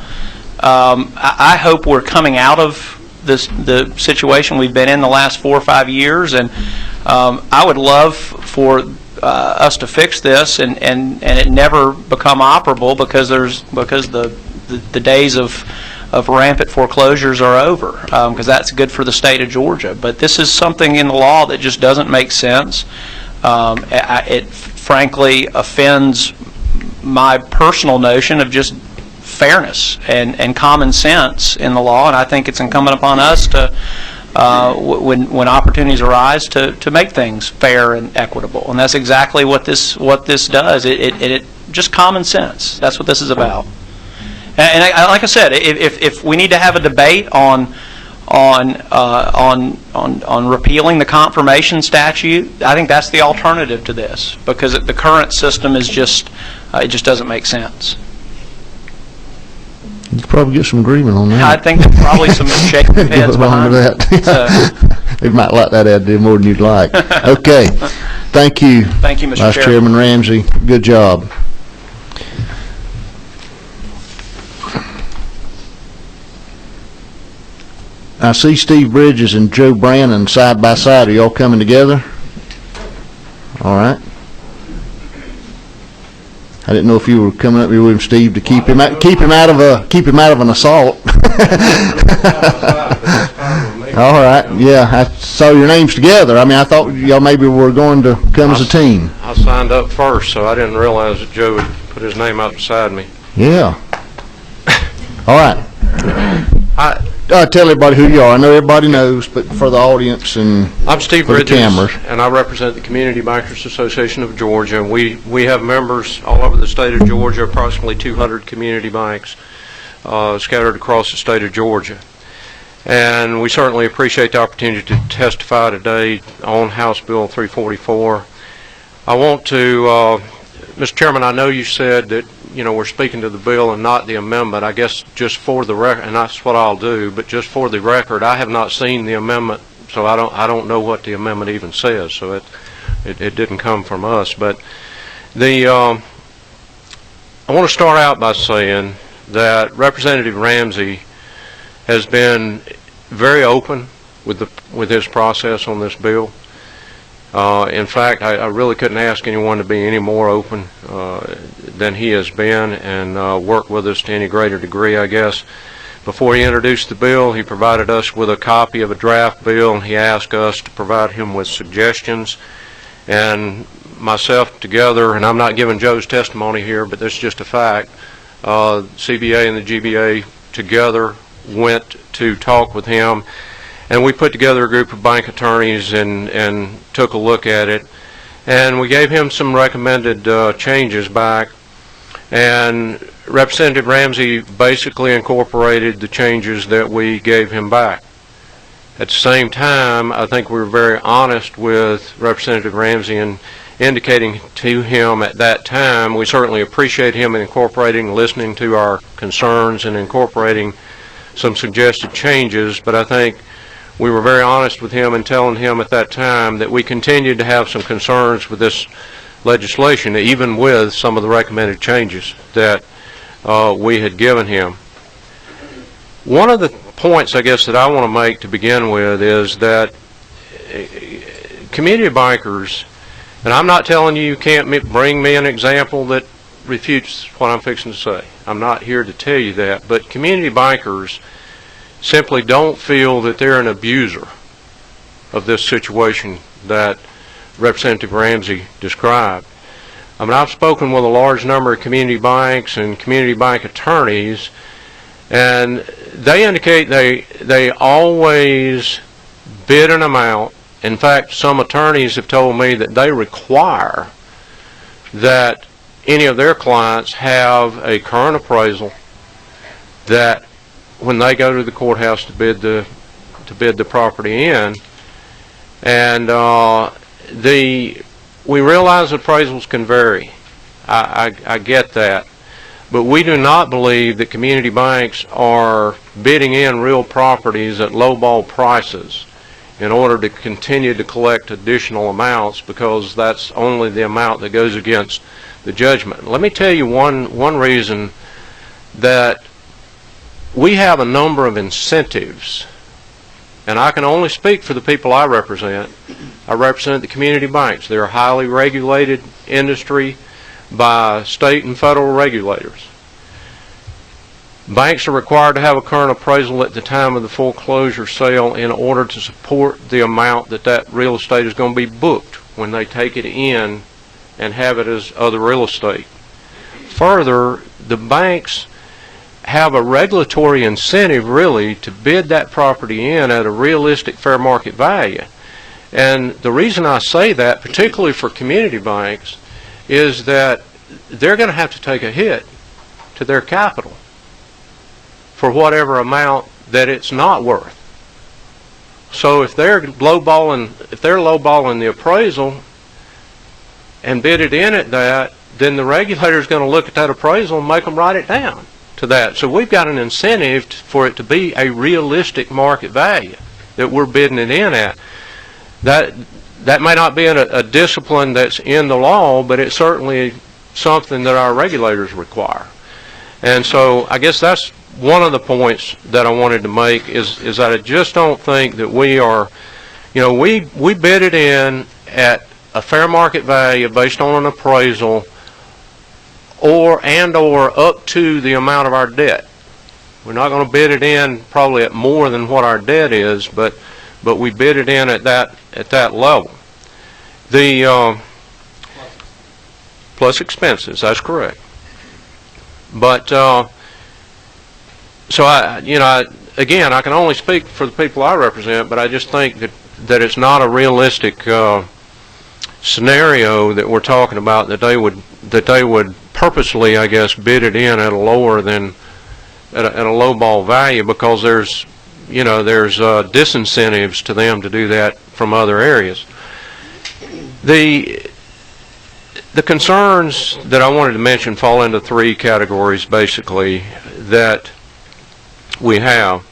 I hope we're coming out of the situation we've been in the last 4 or 5 years, and I would love for us to fix this and it never become operable, because the days of rampant foreclosures are over, because that's good for the state of Georgia. But this is something in the law that just doesn't make sense. It frankly offends my personal notion of just fairness and common sense in the law, and I think it's incumbent upon us to, when opportunities arise, to make things fair and equitable, and that's exactly what this does. It just common sense. That's what this is about. And like I said, if we need to have a debate on repealing the confirmation statute, I think that's the alternative to this, because the current system is just it just doesn't make sense. You could probably get some agreement on that. I think there's probably some shaking of heads behind that. They might like that idea more than you'd like. Okay. Thank you. Thank you, Mr. Vice Chairman Ramsey. Good job. I see Steve Bridges and Joe Brannon side by side. Are y'all coming together? All right. I didn't know if you were coming up here with Steve to keep him out of an assault. All right. Yeah, I saw your names together. I mean, I thought y'all maybe were going to come as a team. I signed up first, so I didn't realize that Joe would put his name out beside me. Yeah. All right. Tell everybody who you are. I know everybody knows, but for the audience and I'm Steve for the Bridges, cameras. and I represent the Community Bankers Association of Georgia. And we have members all over the state of Georgia, approximately 200 community banks scattered across the state of Georgia. And we certainly appreciate the opportunity to testify today on House Bill 344. I want to, Mr. Chairman, I know you said that we're speaking to the bill and not the amendment. I guess just for the record, and that's what I'll do, but just for the record, I have not seen the amendment, so I don't know what the amendment even says, so it didn't come from us. But I want to start out by saying that Representative Ramsey has been very open with his process on this bill. In fact, I really couldn't ask anyone to be any more open than he has been, and work with us to any greater degree, I guess. Before he introduced the bill, he provided us with a copy of a draft bill, and he asked us to provide him with suggestions. And myself together, and I'm not giving Joe's testimony here, but this is just a fact, CBA and the GBA together went to talk with him, and we put together a group of bank attorneys and took a look at it, and we gave him some recommended changes back, and Representative Ramsey basically incorporated the changes that we gave him back. At the same time, I think we were very honest with Representative Ramsey in indicating to him at that time we certainly appreciate him incorporating, listening to our concerns and incorporating some suggested changes, but I think we were very honest with him and telling him at that time that we continued to have some concerns with this legislation, even with some of the recommended changes that we had given him. One of the points, I guess, that I want to make to begin with is that community bankers, and I'm not telling you can't bring me an example that refutes what I'm fixing to say. I'm not here to tell you that, but community bankers simply don't feel that they're an abuser of this situation that Representative Ramsey described. I mean, I've spoken with a large number of community banks and community bank attorneys, and they indicate they always bid an amount. In fact, some attorneys have told me that they require that any of their clients have a current appraisal that when they go to the courthouse to bid the property in. And we realize appraisals can vary. I get that. But we do not believe that community banks are bidding in real properties at lowball prices in order to continue to collect additional amounts, because that's only the amount that goes against the judgment. Let me tell you one reason that we have a number of incentives, and I can only speak for the people I represent. I represent the community banks. They're a highly regulated industry by state and federal regulators. Banks are required to have a current appraisal at the time of the foreclosure sale in order to support the amount that real estate is going to be booked when they take it in and have it as other real estate. Further, the banks have a regulatory incentive really to bid that property in at a realistic fair market value. And the reason I say that, particularly for community banks, is that they're going to have to take a hit to their capital for whatever amount that it's not worth. So if they're lowballing the appraisal and bid it in at that, then the regulator is going to look at that appraisal and make them write it down to that. So we've got an incentive for it to be a realistic market value that we're bidding it in at. That may not be a discipline that's in the law, but it's certainly something that our regulators require. And so I guess that's one of the points that I wanted to make is that I just don't think that we are, we bid it in at a fair market value based on an appraisal or up to the amount of our debt. We're not going to bid it in probably at more than what our debt is, but we bid it in at that level. The plus expenses, that's correct. But so again, I can only speak for the people I represent, but I just think that it's not a realistic scenario that we're talking about, that they would purposely, I guess, bid it in at a lower than at a low ball value, because there's disincentives to them to do that from other areas. The concerns that I wanted to mention fall into three categories, basically, that we have.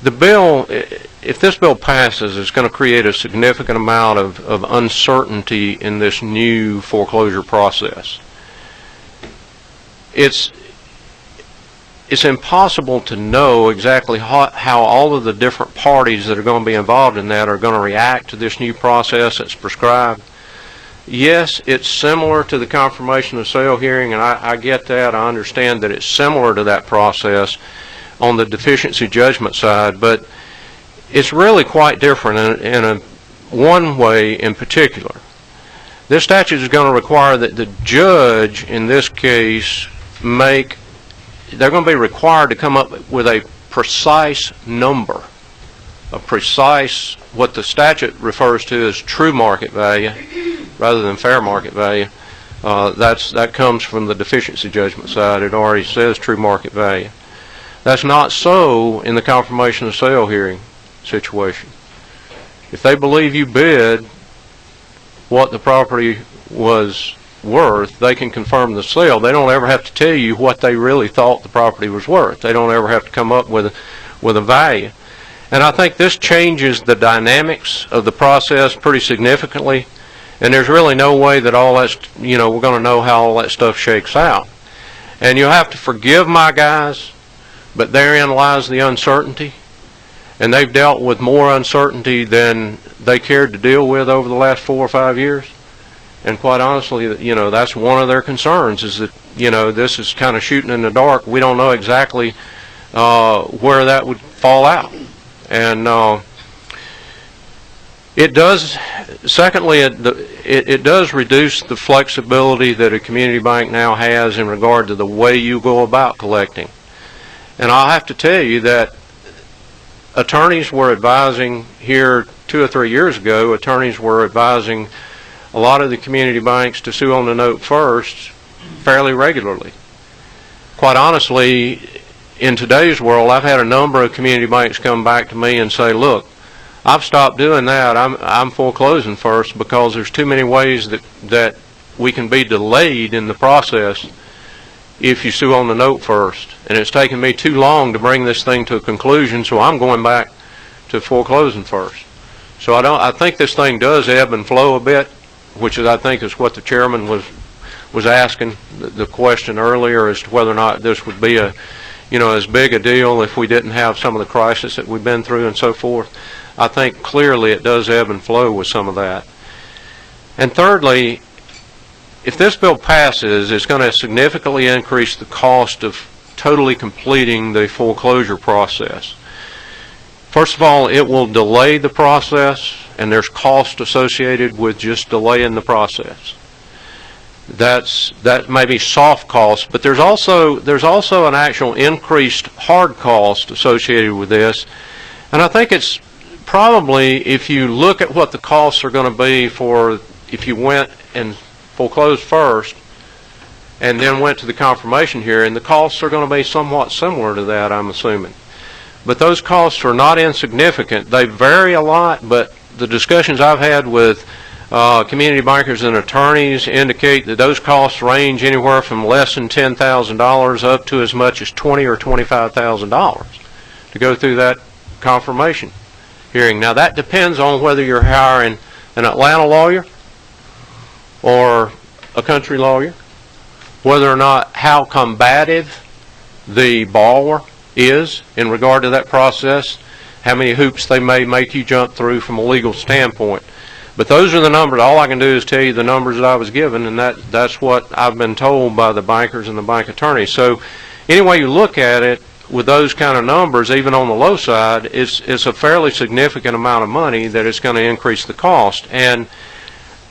The bill, if this bill passes, is going to create a significant amount of uncertainty in this new foreclosure process. It's impossible to know exactly how all of the different parties that are going to be involved in that are going to react to this new process that's prescribed. Yes, it's similar to the confirmation of sale hearing, and I get that. I understand that it's similar to that process on the deficiency judgment side, but it's really quite different in one way in particular. This statute is going to require that the judge in this case they're going to be required to come up with a precise number, what the statute refers to as true market value rather than fair market value. That comes from the deficiency judgment side. It already says true market value. That's not so in the confirmation of sale hearing situation. If they believe you bid what the property was worth, they can confirm the sale. They don't ever have to tell you what they really thought the property was worth. They don't ever have to come up with a value. And I think this changes the dynamics of the process pretty significantly. And there's really no way that all that's, we're going to know how all that stuff shakes out. And you'll have to forgive my guys, but therein lies the uncertainty. And they've dealt with more uncertainty than they cared to deal with over the last 4 or 5 years. And quite honestly, that's one of their concerns, is that, this is kind of shooting in the dark. We don't know exactly where that would fall out. And it does, secondly, it does reduce the flexibility that a community bank now has in regard to the way you go about collecting. And I'll have to tell you that attorneys were advising here 2 or 3 years ago, attorneys were advising a lot of the community banks to sue on the note first fairly regularly. Quite honestly, in today's world, I've had a number of community banks come back to me and say, look, I've stopped doing that. I'm foreclosing first because there's too many ways that we can be delayed in the process if you sue on the note first. And it's taken me too long to bring this thing to a conclusion, so I'm going back to foreclosing first. So I think this thing does ebb and flow a bit, which is, I think, is what the chairman was asking the question earlier, as to whether or not this would be as big a deal if we didn't have some of the crisis that we've been through and so forth. I think clearly it does ebb and flow with some of that. And thirdly, if this bill passes, it's going to significantly increase the cost of totally completing the foreclosure process. First of all, it will delay the process, and there's cost associated with just delaying the process. That may be soft cost, but there's also an actual increased hard cost associated with this. And I think it's probably, if you look at what the costs are going to be for if you went and foreclosed first and then went to the confirmation hearing, the costs are going to be somewhat similar to that, I'm assuming. But those costs are not insignificant. They vary a lot, but the discussions I've had with community bankers and attorneys indicate that those costs range anywhere from less than $10,000 up to as much as $20,000 or $25,000 to go through that confirmation hearing. Now, that depends on whether you're hiring an Atlanta lawyer or a country lawyer, whether or not how combative the borrower is in regard to that process, how many hoops they may make you jump through from a legal standpoint. But those are the numbers. All I can do is tell you the numbers that I was given, and that's what I've been told by the bankers and the bank attorneys. So any way you look at it, with those kind of numbers, even on the low side, it's a fairly significant amount of money that it's going to increase the cost. And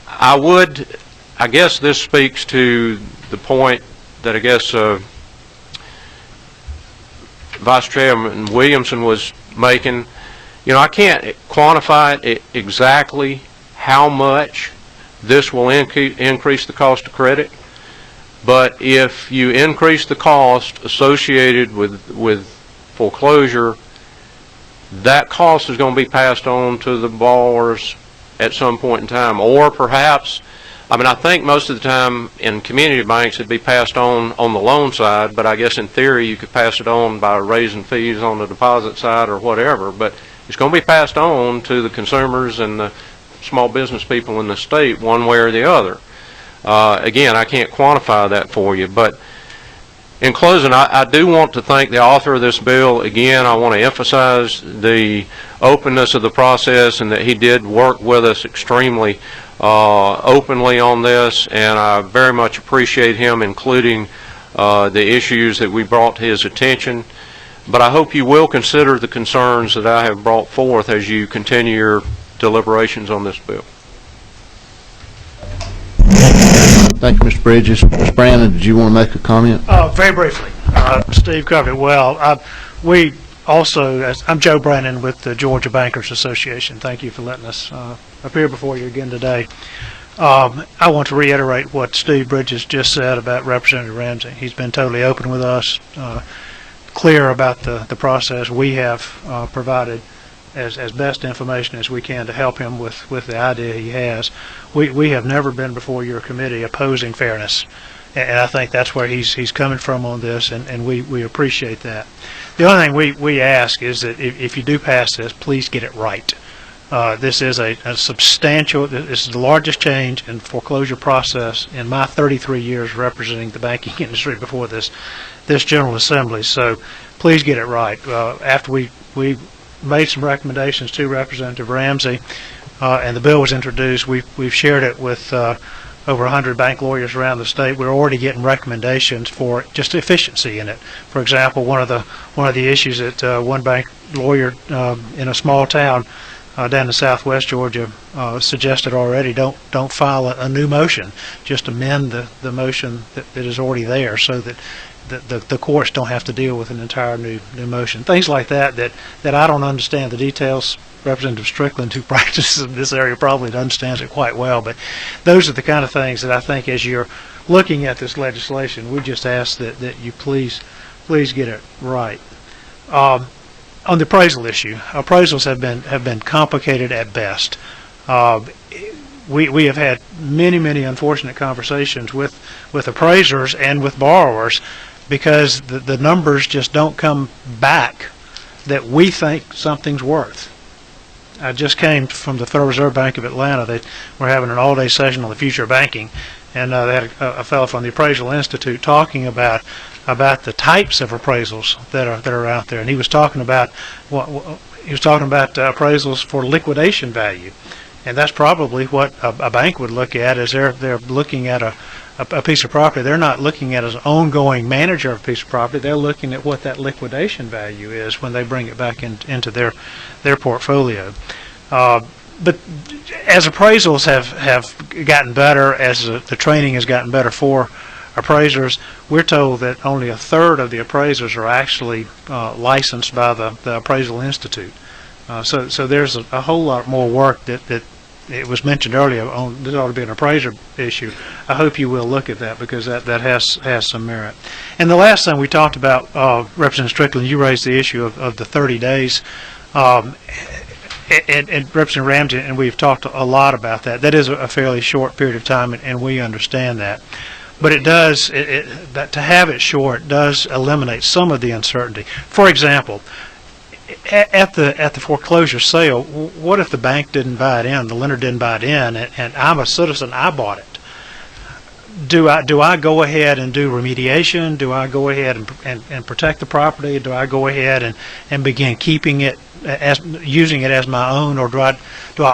I guess this speaks to the point that I guess Vice Chairman Williamson was making. I can't quantify it exactly how much this will increase the cost of credit, but if you increase the cost associated with foreclosure, that cost is going to be passed on to the borrowers at some point in time. Or perhaps, I think most of the time in community banks it'd be passed on the loan side, but I guess in theory you could pass it on by raising fees on the deposit side or whatever. But it's going to be passed on to the consumers and the small business people in the state one way or the other. Again, I can't quantify that for you, but in closing, I do want to thank the author of this bill. Again, I want to emphasize the openness of the process and that he did work with us extremely openly on this, and I very much appreciate him including the issues that we brought to his attention. But I hope you will consider the concerns that I have brought forth as you continue your deliberations on this bill. Thank you, Mr. Bridges. Mr. Brandon, did you want to make a comment? Very briefly. Steve covered it well. We also, I'm Joe Brandon with the Georgia Bankers Association. Thank you for letting us appear before you again today. I want to reiterate what Steve Bridges just said about Representative Ramsey. He's been totally open with us, clear about the process. We have provided as best information as we can to help him with the idea he has. We have never been before your committee opposing fairness, and I think that's where he's coming from on this, and we appreciate that. The only thing we ask is that if you do pass this, please get it right. This is a substantial, this is the largest change in foreclosure process in my 33 years representing the banking industry before this General Assembly. So please get it right. After we made some recommendations to Representative Ramsey and the bill was introduced, we've shared it with over 100 bank lawyers around the state. We're already getting recommendations for just efficiency in it. For example, one of the issues that one bank lawyer in a small town down in southwest Georgia suggested already, don't file a new motion, just amend the motion that is already there, so that the courts don't have to deal with an entire new motion. Things like that I don't understand the details. Representative Strickland, who practices in this area, probably understands it quite well, but those are the kind of things that I think as you're looking at this legislation, we just ask that you please get it right. On the appraisal issue, appraisals have been complicated at best. We have had many unfortunate conversations with appraisers and with borrowers because the numbers just don't come back that we think something's worth. I just came from the Federal Reserve Bank of Atlanta. They were having an all-day session on the future of banking, and they had a fellow from the Appraisal Institute talking about the types of appraisals that are out there, and he was talking about appraisals for liquidation value, and that's probably what a bank would look at as they're looking at a piece of property. They're not looking at it as an ongoing manager of a piece of property. They're looking at what that liquidation value is when they bring it back into their portfolio. But as appraisals have gotten better, as the training has gotten better for appraisers, we're told that only a third of the appraisers are actually licensed by the Appraisal Institute. So there's a whole lot more work that it was mentioned earlier on. This ought to be an appraiser issue. I hope you will look at that because that has some merit. And the last thing we talked about, Representative Strickland, you raised the issue of the 30 days. And Representative Ramsey and we've talked a lot about that. That is a fairly short period of time, and we understand that. But it does, that to have it short does eliminate some of the uncertainty. For example, at the foreclosure sale, what if the bank didn't buy it in, the lender didn't buy it in, and I'm a citizen, I bought it? Do I go ahead and do remediation? Do I go ahead and protect the property? Do I go ahead and begin keeping it using it as my own, or do I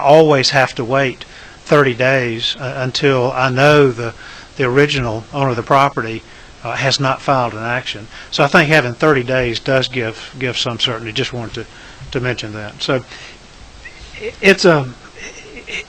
always have to wait 30 days until I know the original owner of the property has not filed an action? So I think having 30 days does give some certainty. Just wanted to mention that. So it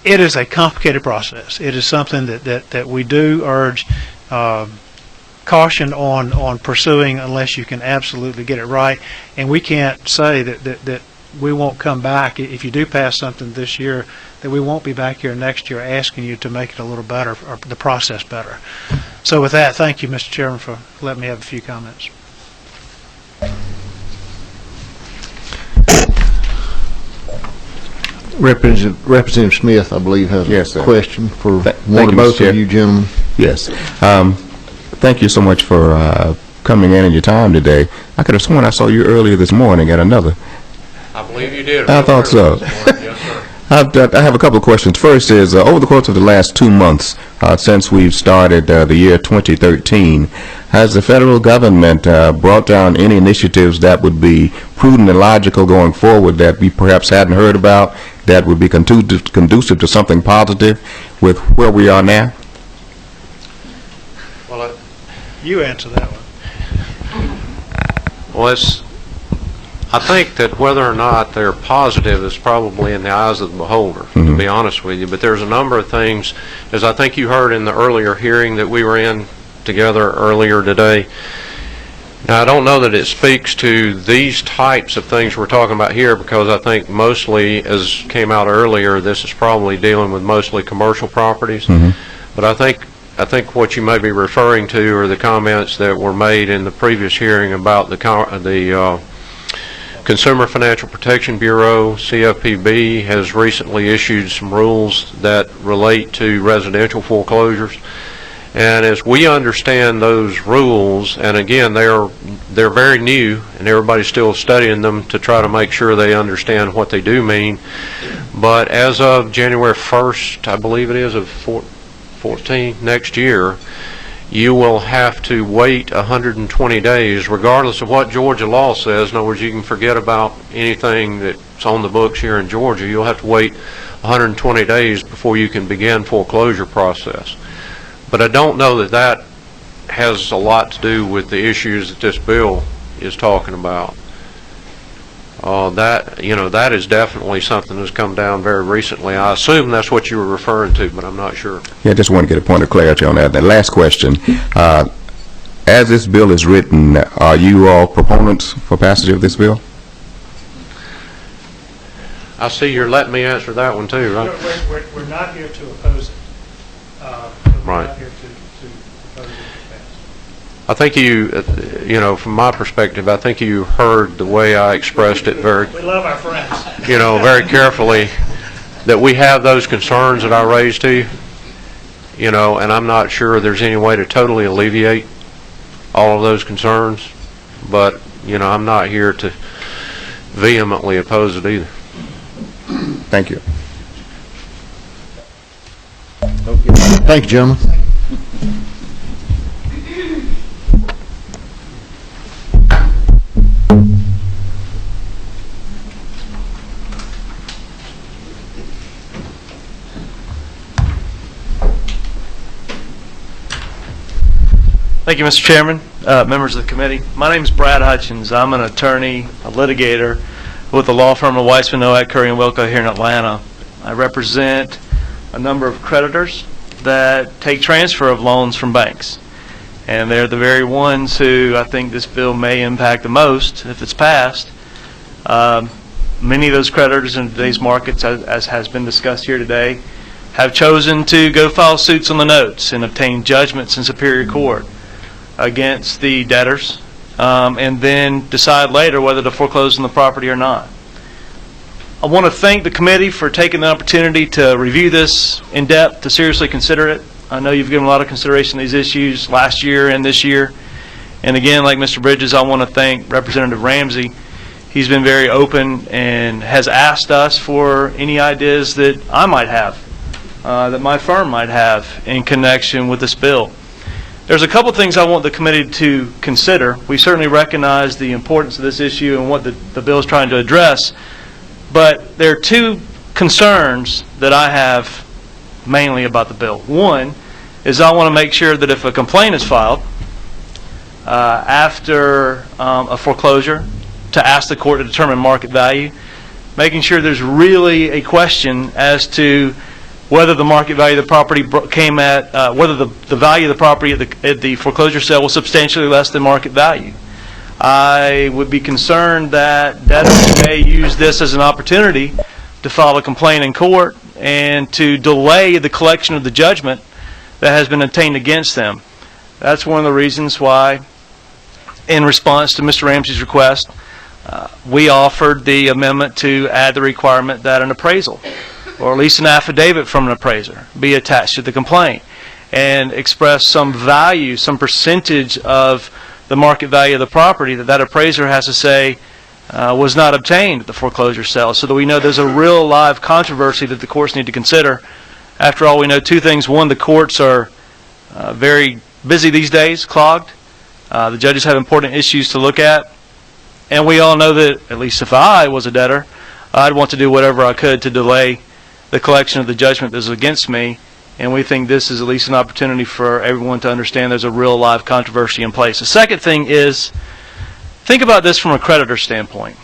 is a complicated process. It is something that we do urge caution on pursuing unless you can absolutely get it right. And we can't say that we won't come back if you do pass something this year, that we won't be back here next year asking you to make it a little better, or the process better. So with that, thank you, Mr. Chairman, for letting me have a few comments. Representative Smith, I believe, has a question for one or both of you gentlemen. Yes. Thank you so much for coming in and your time today. I could have sworn I saw you earlier this morning at another. I believe you did. I thought so. Yes, sir. I have a couple of questions. First is, over the course of the last 2 months, since we've started the year 2013, has the federal government brought down any initiatives that would be prudent and logical going forward that we perhaps hadn't heard about, that would be conducive to something positive with where we are now? Well, you answer that one. Well, I think that whether or not they're positive is probably in the eyes of the beholder, to be honest with you. But there's a number of things, as I think you heard in the earlier hearing that we were in together earlier today. Now, I don't know that it speaks to these types of things we're talking about here, because I think mostly, as came out earlier, this is probably dealing with mostly commercial properties. But I think what you may be referring to are the comments that were made in the previous hearing about the Consumer Financial Protection Bureau, CFPB, has recently issued some rules that relate to residential foreclosures. And as we understand those rules, and again, they're very new, and everybody's still studying them to try to make sure they understand what they do mean. But as of January 1st, I believe it is, of 14 next year, you will have to wait 120 days, regardless of what Georgia law says. In other words, you can forget about anything that's on the books here in Georgia. You'll have to wait 120 days before you can begin foreclosure process. But I don't know that that has a lot to do with the issues that this bill is talking about. That is definitely something that's come down very recently. I assume that's what you were referring to, but I'm not sure. Yeah, I just want to get a point of clarity on that. The last question, as this bill is written, are you all proponents for passage of this bill? I see you're letting me answer that one too, right? We're not here to oppose it. We're not here to oppose it. I think from my perspective, I think you heard the way I expressed it We love our friends. Very carefully, that we have those concerns that I raised to you, and I'm not sure there's any way to totally alleviate all of those concerns, but, I'm not here to vehemently oppose it either. Thank you. Thank you, gentlemen. Thank you, Mr. Chairman, members of the committee. My name is Brad Hutchins. I'm an attorney, a litigator with the law firm of Weissman, Noack, Curry & Wilco here in Atlanta. I represent a number of creditors that take transfer of loans from banks. And they're the very ones who I think this bill may impact the most if it's passed. Many of those creditors in today's markets, as has been discussed here today, have chosen to go file suits on the notes and obtain judgments in Superior Court against the debtors, and then decide later whether to foreclose on the property or not. I want to thank the committee for taking the opportunity to review this in depth, to seriously consider it. I know you've given a lot of consideration to these issues last year and this year. And again, like Mr. Bridges, I want to thank Representative Ramsey. He's been very open and has asked us for any ideas that I might have, that my firm might have in connection with this bill. There's a couple things I want the committee to consider. We certainly recognize the importance of this issue and what the bill is trying to address, but there are two concerns that I have mainly about the bill. One is I want to make sure that if a complaint is filed after a foreclosure, to ask the court to determine market value, making sure there's really a question as to whether the market value of the property came at, whether the value of the property at the foreclosure sale was substantially less than market value. I would be concerned that debtors may use this as an opportunity to file a complaint in court and to delay the collection of the judgment that has been obtained against them. That's one of the reasons why, in response to Mr. Ramsey's request, we offered the amendment to add the requirement that an appraisal, or at least an affidavit from an appraiser, be attached to the complaint and express some value, some percentage of the market value of the property that appraiser has to say was not obtained at the foreclosure sale, so that we know there's a real live controversy that the courts need to consider. After all, we know two things. One, the courts are very busy these days, clogged. The judges have important issues to look at. And we all know that, at least if I was a debtor, I'd want to do whatever I could to delay the collection of the judgment that is against me. And we think this is at least an opportunity for everyone to understand there's a real live controversy in place. The second thing is, think about this from a creditor standpoint.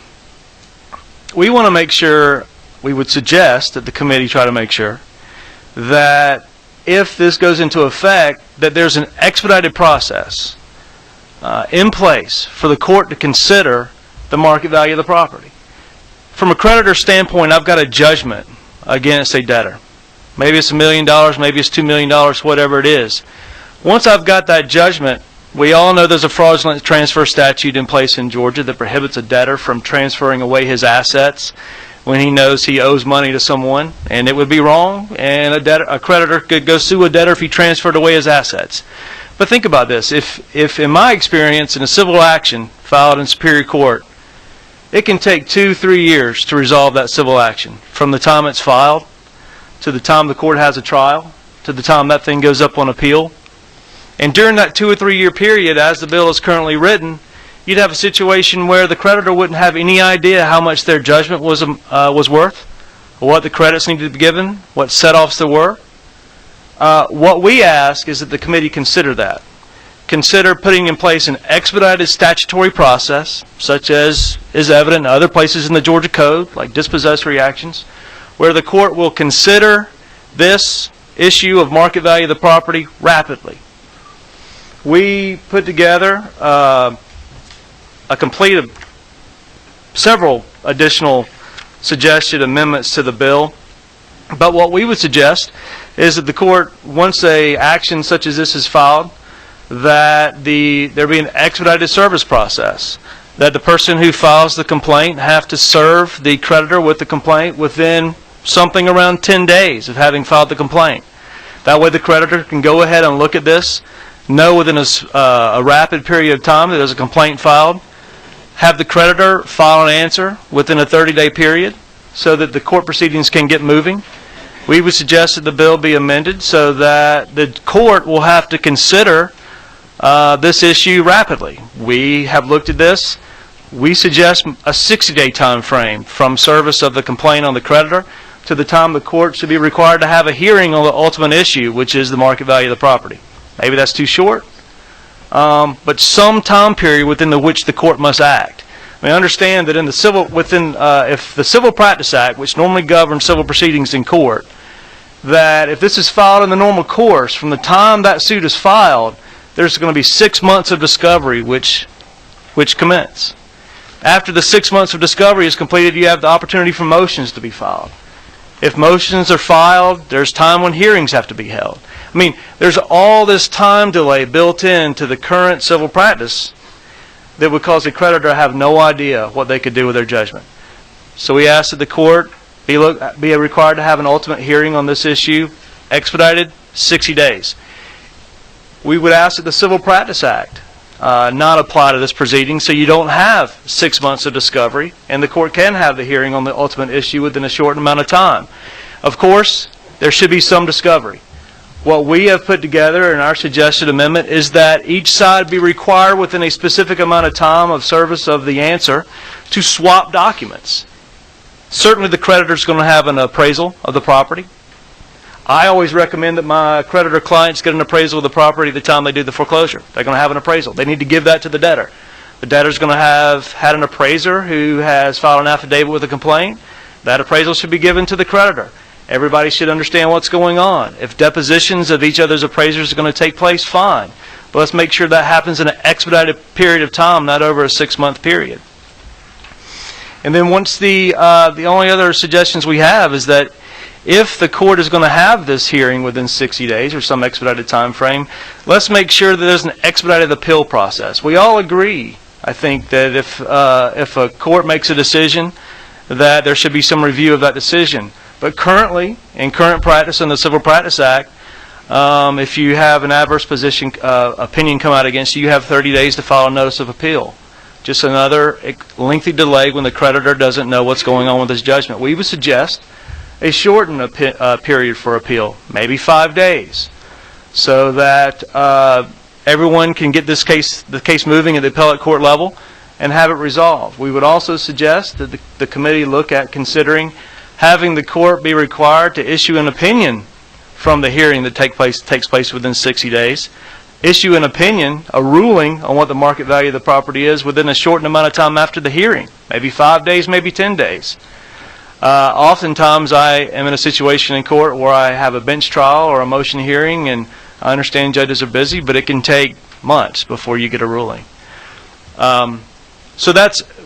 We want to make sure, we would suggest that the committee try to make sure that if this goes into effect, that there's an expedited process in place for the court to consider the market value of the property. From a creditor standpoint, I've got a judgment against a debtor. Maybe it's $1 million, maybe it's $2 million, whatever it is. Once I've got that judgment, we all know there's a fraudulent transfer statute in place in Georgia that prohibits a debtor from transferring away his assets when he knows he owes money to someone, and it would be wrong, and a creditor could go sue a debtor if he transferred away his assets. But think about this. If in my experience, in a civil action filed in Superior Court, it can take 2-3 years to resolve that civil action, from the time it's filed to the time the court has a trial to the time that thing goes up on appeal. And during that 2 or 3 year period, as the bill is currently written, you'd have a situation where the creditor wouldn't have any idea how much their judgment was worth, or what the credits needed to be given, what set-offs there were. What we ask is that the committee consider that. Consider putting in place an expedited statutory process, such as is evident in other places in the Georgia Code, like dispossessory actions, where the court will consider this issue of market value of the property rapidly. We put together a complete of several additional suggested amendments to the bill, but what we would suggest is that the court, once a action such as this is filed, that there be an expedited service process, that the person who files the complaint have to serve the creditor with the complaint within something around 10 days of having filed the complaint. That way the creditor can go ahead and look at this, know within a rapid period of time that there's a complaint filed, have the creditor file an answer within a 30-day period so that the court proceedings can get moving. We would suggest that the bill be amended so that the court will have to consider this issue rapidly. We have looked at this. We suggest a 60-day time frame from service of the complaint on the creditor to the time the court should be required to have a hearing on the ultimate issue, which is the market value of the property. Maybe that's too short, but some time period within which the court must act. I mean, understand that in the if the Civil Practice Act, which normally governs civil proceedings in court, that if this is filed in the normal course, from the time that suit is filed, there's going to be 6 months of discovery which commence. After the 6 months of discovery is completed, you have the opportunity for motions to be filed. If motions are filed, there's time when hearings have to be held. I mean, there's all this time delay built into the current civil practice that would cause the creditor to have no idea what they could do with their judgment. So we ask that the court be required to have an ultimate hearing on this issue, expedited 60 days. We would ask that the Civil Practice Act not apply to this proceeding, so you don't have 6 months of discovery, and the court can have the hearing on the ultimate issue within a short amount of time. Of course, there should be some discovery. What we have put together in our suggested amendment is that each side be required within a specific amount of time of service of the answer to swap documents. Certainly the creditor is going to have an appraisal of the property. I always recommend that my creditor clients get an appraisal of the property at the time they do the foreclosure. They're going to have an appraisal. They need to give that to the debtor. The debtor is going to have had an appraiser who has filed an affidavit with a complaint. That appraisal should be given to the creditor. Everybody should understand what's going on. If depositions of each other's appraisers are going to take place, fine. But let's make sure that happens in an expedited period of time, not over a 6-month period. And then once the only other suggestions we have is that if the court is going to have this hearing within 60 days or some expedited time frame, let's make sure that there's an expedited appeal process. We all agree, I think, that if a court makes a decision, that there should be some review of that decision. But currently, in current practice in the Civil Practice Act, if you have an adverse opinion come out against you, you have 30 days to file a notice of appeal. Just another lengthy delay when the creditor doesn't know what's going on with his judgment. We would suggest a shortened period for appeal, maybe 5 days, so that everyone can get the case moving at the appellate court level and have it resolved. We would also suggest that the committee look at considering having the court be required to issue an opinion from the hearing that takes place within 60 days, issue an opinion, a ruling on what the market value of the property is within a shortened amount of time after the hearing, maybe 5 days, maybe 10 days. Oftentimes I am in a situation in court where I have a bench trial or a motion hearing, and I understand judges are busy, but it can take months before you get a ruling. So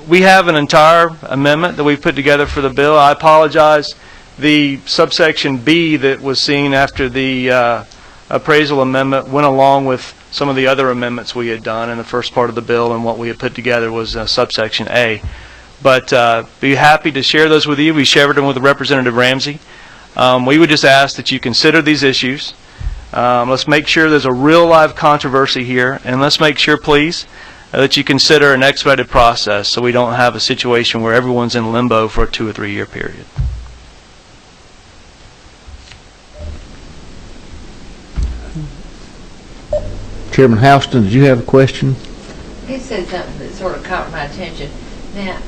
we have an entire amendment that we've put together for the bill. I apologize. The subsection B that was seen after the appraisal amendment went along with some of the other amendments we had done in the first part of the bill, and what we had put together was subsection A. But be happy to share those with you. We shared them with Representative Ramsey. We would just ask that you consider these issues. Let's make sure there's a real live controversy here, and let's make sure, please, that you consider an expedited process so we don't have a situation where everyone's in limbo for a 2 or 3 year period. Chairman Houston, did you have a question? He said something that sort of caught my attention. Now,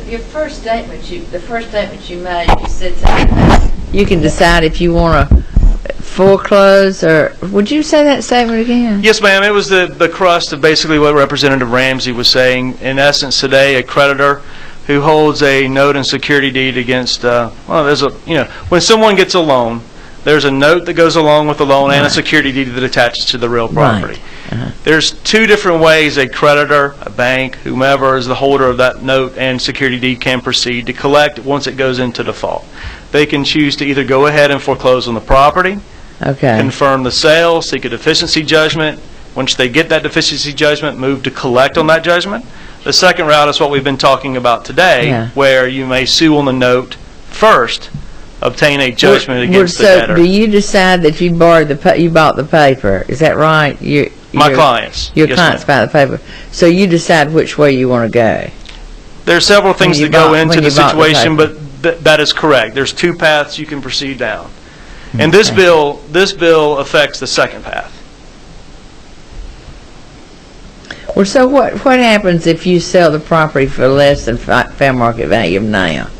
your first statement, the first statement you made, you said something about you can decide if you want to foreclose, or would you say that statement again? Yes, ma'am. It was the crust of basically what Representative Ramsey was saying. In essence, today, a creditor who holds a note and security deed against, when someone gets a loan, there's a note that goes along with the loan and a security deed that attaches to the real property. Right. There's two different ways a creditor, a bank, whomever is the holder of that note and security deed can proceed to collect once it goes into default. They can choose to either go ahead and foreclose on the property, confirm the sale, seek a deficiency judgment. Once they get that deficiency judgment, move to collect on that judgment. The second route is what we've been talking about today, where you may sue on the note first, obtain a judgment against the debtor. So, do you decide that you bought the paper? Is that right? My clients. Your Yes, clients ma'am. buy the paper. So you decide which way you want to go. There are several things that go into the situation, paper. but that is correct. There's two paths you can proceed down. And this bill affects the second path. Well, so what happens if you sell the property for less than fair market value now?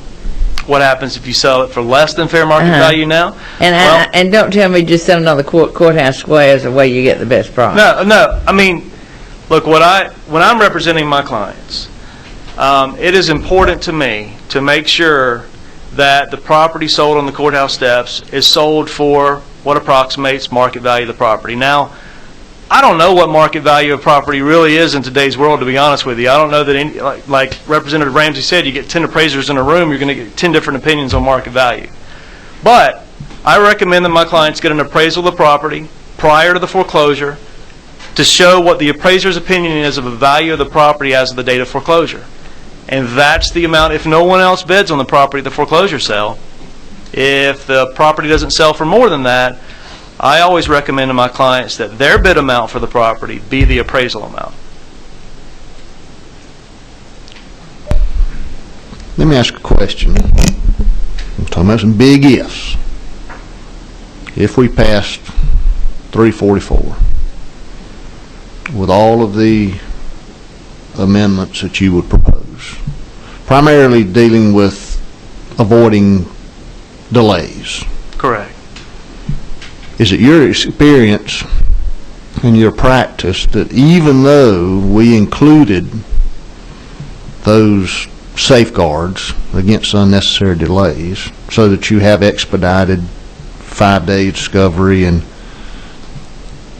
What happens if you sell it for less than fair market value now? And don't tell me just sell another courthouse square is the way you get the best price. No. I mean, look, when I'm representing my clients, it is important to me to make sure that the property sold on the courthouse steps is sold for what approximates market value of the property. Now, I don't know what market value of property really is in today's world, to be honest with you. I don't know that like Representative Ramsey said, you get 10 appraisers in a room, you're going to get 10 different opinions on market value. But I recommend that my clients get an appraisal of the property prior to the foreclosure to show what the appraiser's opinion is of the value of the property as of the date of foreclosure. And that's the amount, if no one else bids on the property at the foreclosure sale. If the property doesn't sell for more than that, I always recommend to my clients that their bid amount for the property be the appraisal amount. Let me ask a question. I'm talking about some big ifs. If we passed 344 with all of the amendments that you would propose, primarily dealing with avoiding delays. Correct. Is it your experience and your practice that even though we included those safeguards against unnecessary delays so that you have expedited 5-day discovery, and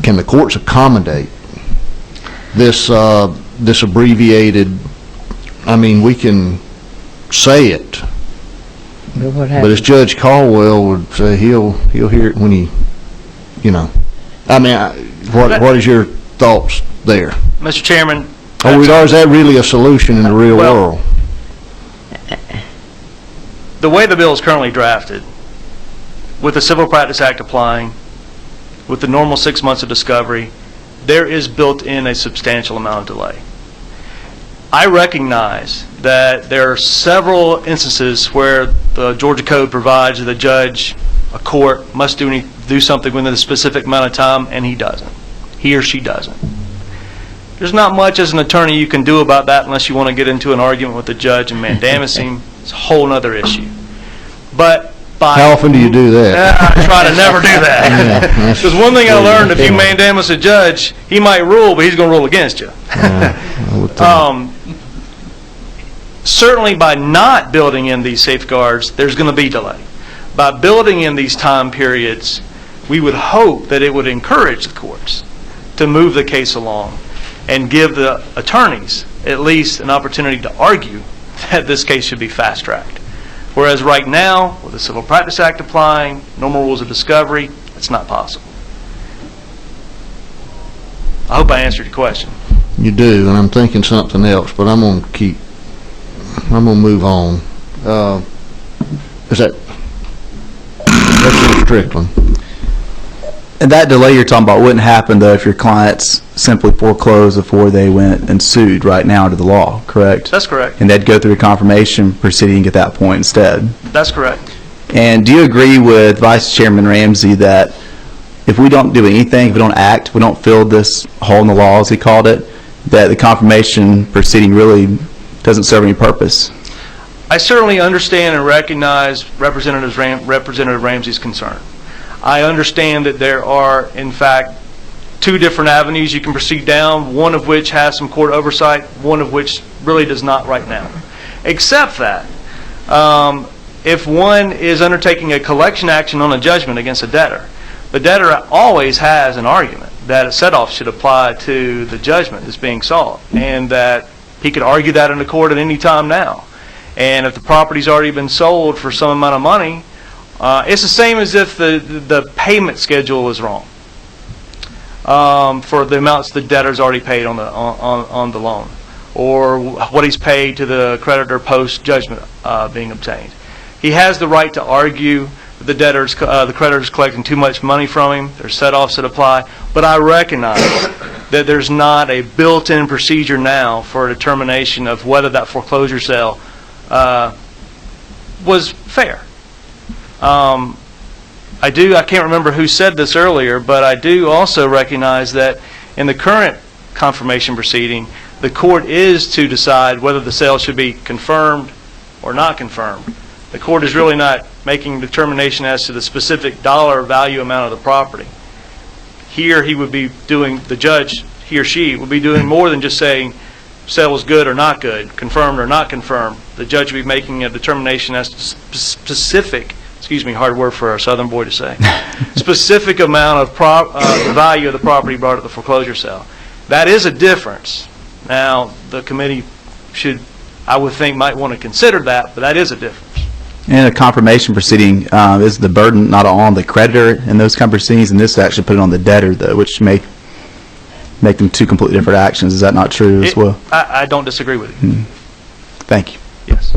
can the courts accommodate this abbreviated, I mean, we can say it, but as Judge Caldwell would say, he'll hear it when he, I mean, what is your thoughts there? Mr. Chairman. Or is that really a solution in the real world? The way the bill is currently drafted, with the Civil Practice Act applying, with the normal 6 months of discovery, there is built in a substantial amount of delay. I recognize that there are several instances where the Georgia Code provides that a judge, a court, must do something within a specific amount of time, and he doesn't. He or she doesn't. There's not much as an attorney you can do about that unless you want to get into an argument with the judge and mandamus him. It's a whole other issue. But how often do you do that? I try to never do that. Because one thing I learned, if you mandamus a judge, he might rule, but he's going to rule against you. Certainly by not building in these safeguards, there's going to be delay. By building in these time periods, we would hope that it would encourage the courts to move the case along and give the attorneys at least an opportunity to argue that this case should be fast-tracked. Whereas right now, with the Civil Practice Act applying, normal rules of discovery, it's not possible. I hope I answered your question. You do, and I'm thinking something else, but I'm going to move on. That's Strickland. And that delay you're talking about wouldn't happen, though, if your clients simply foreclosed before they went and sued right now under the law, correct? That's correct. And they'd go through a confirmation proceeding at that point instead. That's correct. And do you agree with Vice Chairman Ramsey that if we don't do anything, if we don't act, we don't fill this hole in the law, as he called it, that the confirmation proceeding really doesn't serve any purpose? I certainly understand and recognize Representative Ramsey's concern. I understand that there are, in fact, two different avenues you can proceed down, one of which has some court oversight, one of which really does not right now. Except that if one is undertaking a collection action on a judgment against a debtor, the debtor always has an argument that a set-off should apply to the judgment that's being sought, and that he could argue that in the court at any time now. And if the property's already been sold for some amount of money, it's the same as if the payment schedule is wrong for the amounts the debtor's already paid on the loan, or what he's paid to the creditor post-judgment being obtained. He has the right to argue that the creditor's collecting too much money from him. There's set-offs that apply, but I recognize that there's not a built-in procedure now for a determination of whether that foreclosure sale was fair. I can't remember who said this earlier, but I do also recognize that in the current confirmation proceeding, the court is to decide whether the sale should be confirmed or not confirmed. The court is really not making a determination as to the specific dollar value amount of the property. Here he would be doing, the judge, he or she, would be doing more than just saying sale was good or not good, confirmed or not confirmed. The judge would be making a determination as to specific, excuse me, hard word for a southern boy to say, specific amount of the value of the property brought at the foreclosure sale. That is a difference. Now, the committee should, I would think, might want to consider that, but that is a difference. In a confirmation proceeding, is the burden not on the creditor in those kind of proceedings, and this actually put it on the debtor, though, which may make them two completely different actions? Is that not true as well? I don't disagree with you. Thank you. Yes.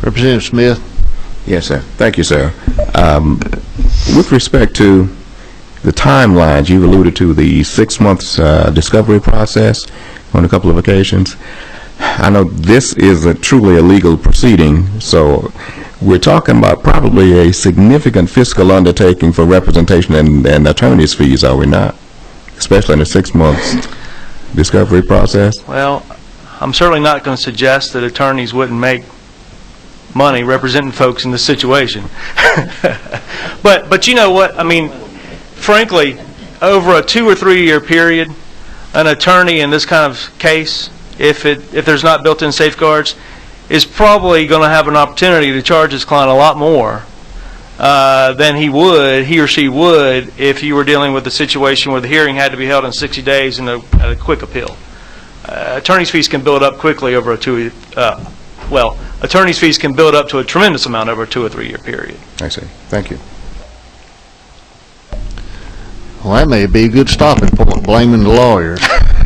Representative Smith. Yes, sir. Thank you, sir. With respect to the timelines, you've alluded to the 6 months discovery process on a couple of occasions. I know this is truly a legal proceeding, so we're talking about probably a significant fiscal undertaking for representation and attorney's fees, are we not? Especially in the 6 months discovery process? Well, I'm certainly not going to suggest that attorneys wouldn't make money representing folks in this situation. But you know what? I mean, frankly, over a 2 or 3 year period, an attorney in this kind of case, if there's not built-in safeguards, is probably going to have an opportunity to charge his client a lot more than he or she would, if you were dealing with a situation where the hearing had to be held in 60 days and a quick appeal. Attorney's fees can build up quickly over attorney's fees can build up to a tremendous amount over a 2 or 3 year period. I see. Thank you. Well, that may be a good stopping point, blaming the lawyers.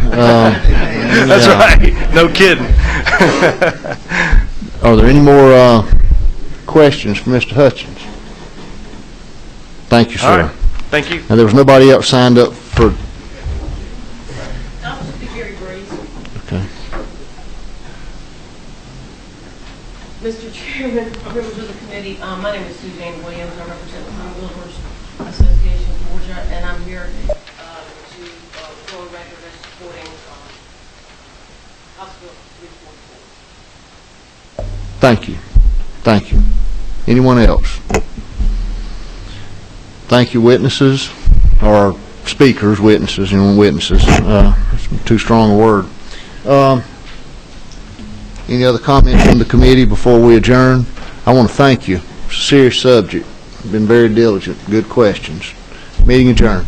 That's right. No kidding. Are there any more questions for Mr. Hutchins? Thank you, sir. All right. Thank you. And there was nobody else signed up for... I'll just be very brief. Okay. Mr. Chairman, members of the committee, my name is Suzanne Williams. I represent the Home Builders Association of Georgia, and I'm here to go on record as supporting House Bill 344. Thank you. Thank you. Anyone else? Thank you, witnesses, or speakers, witnesses, witnesses. That's too strong a word. Any other comments from the committee before we adjourn? I want to thank you. It's a serious subject. You've been very diligent. Good questions. Meeting adjourned.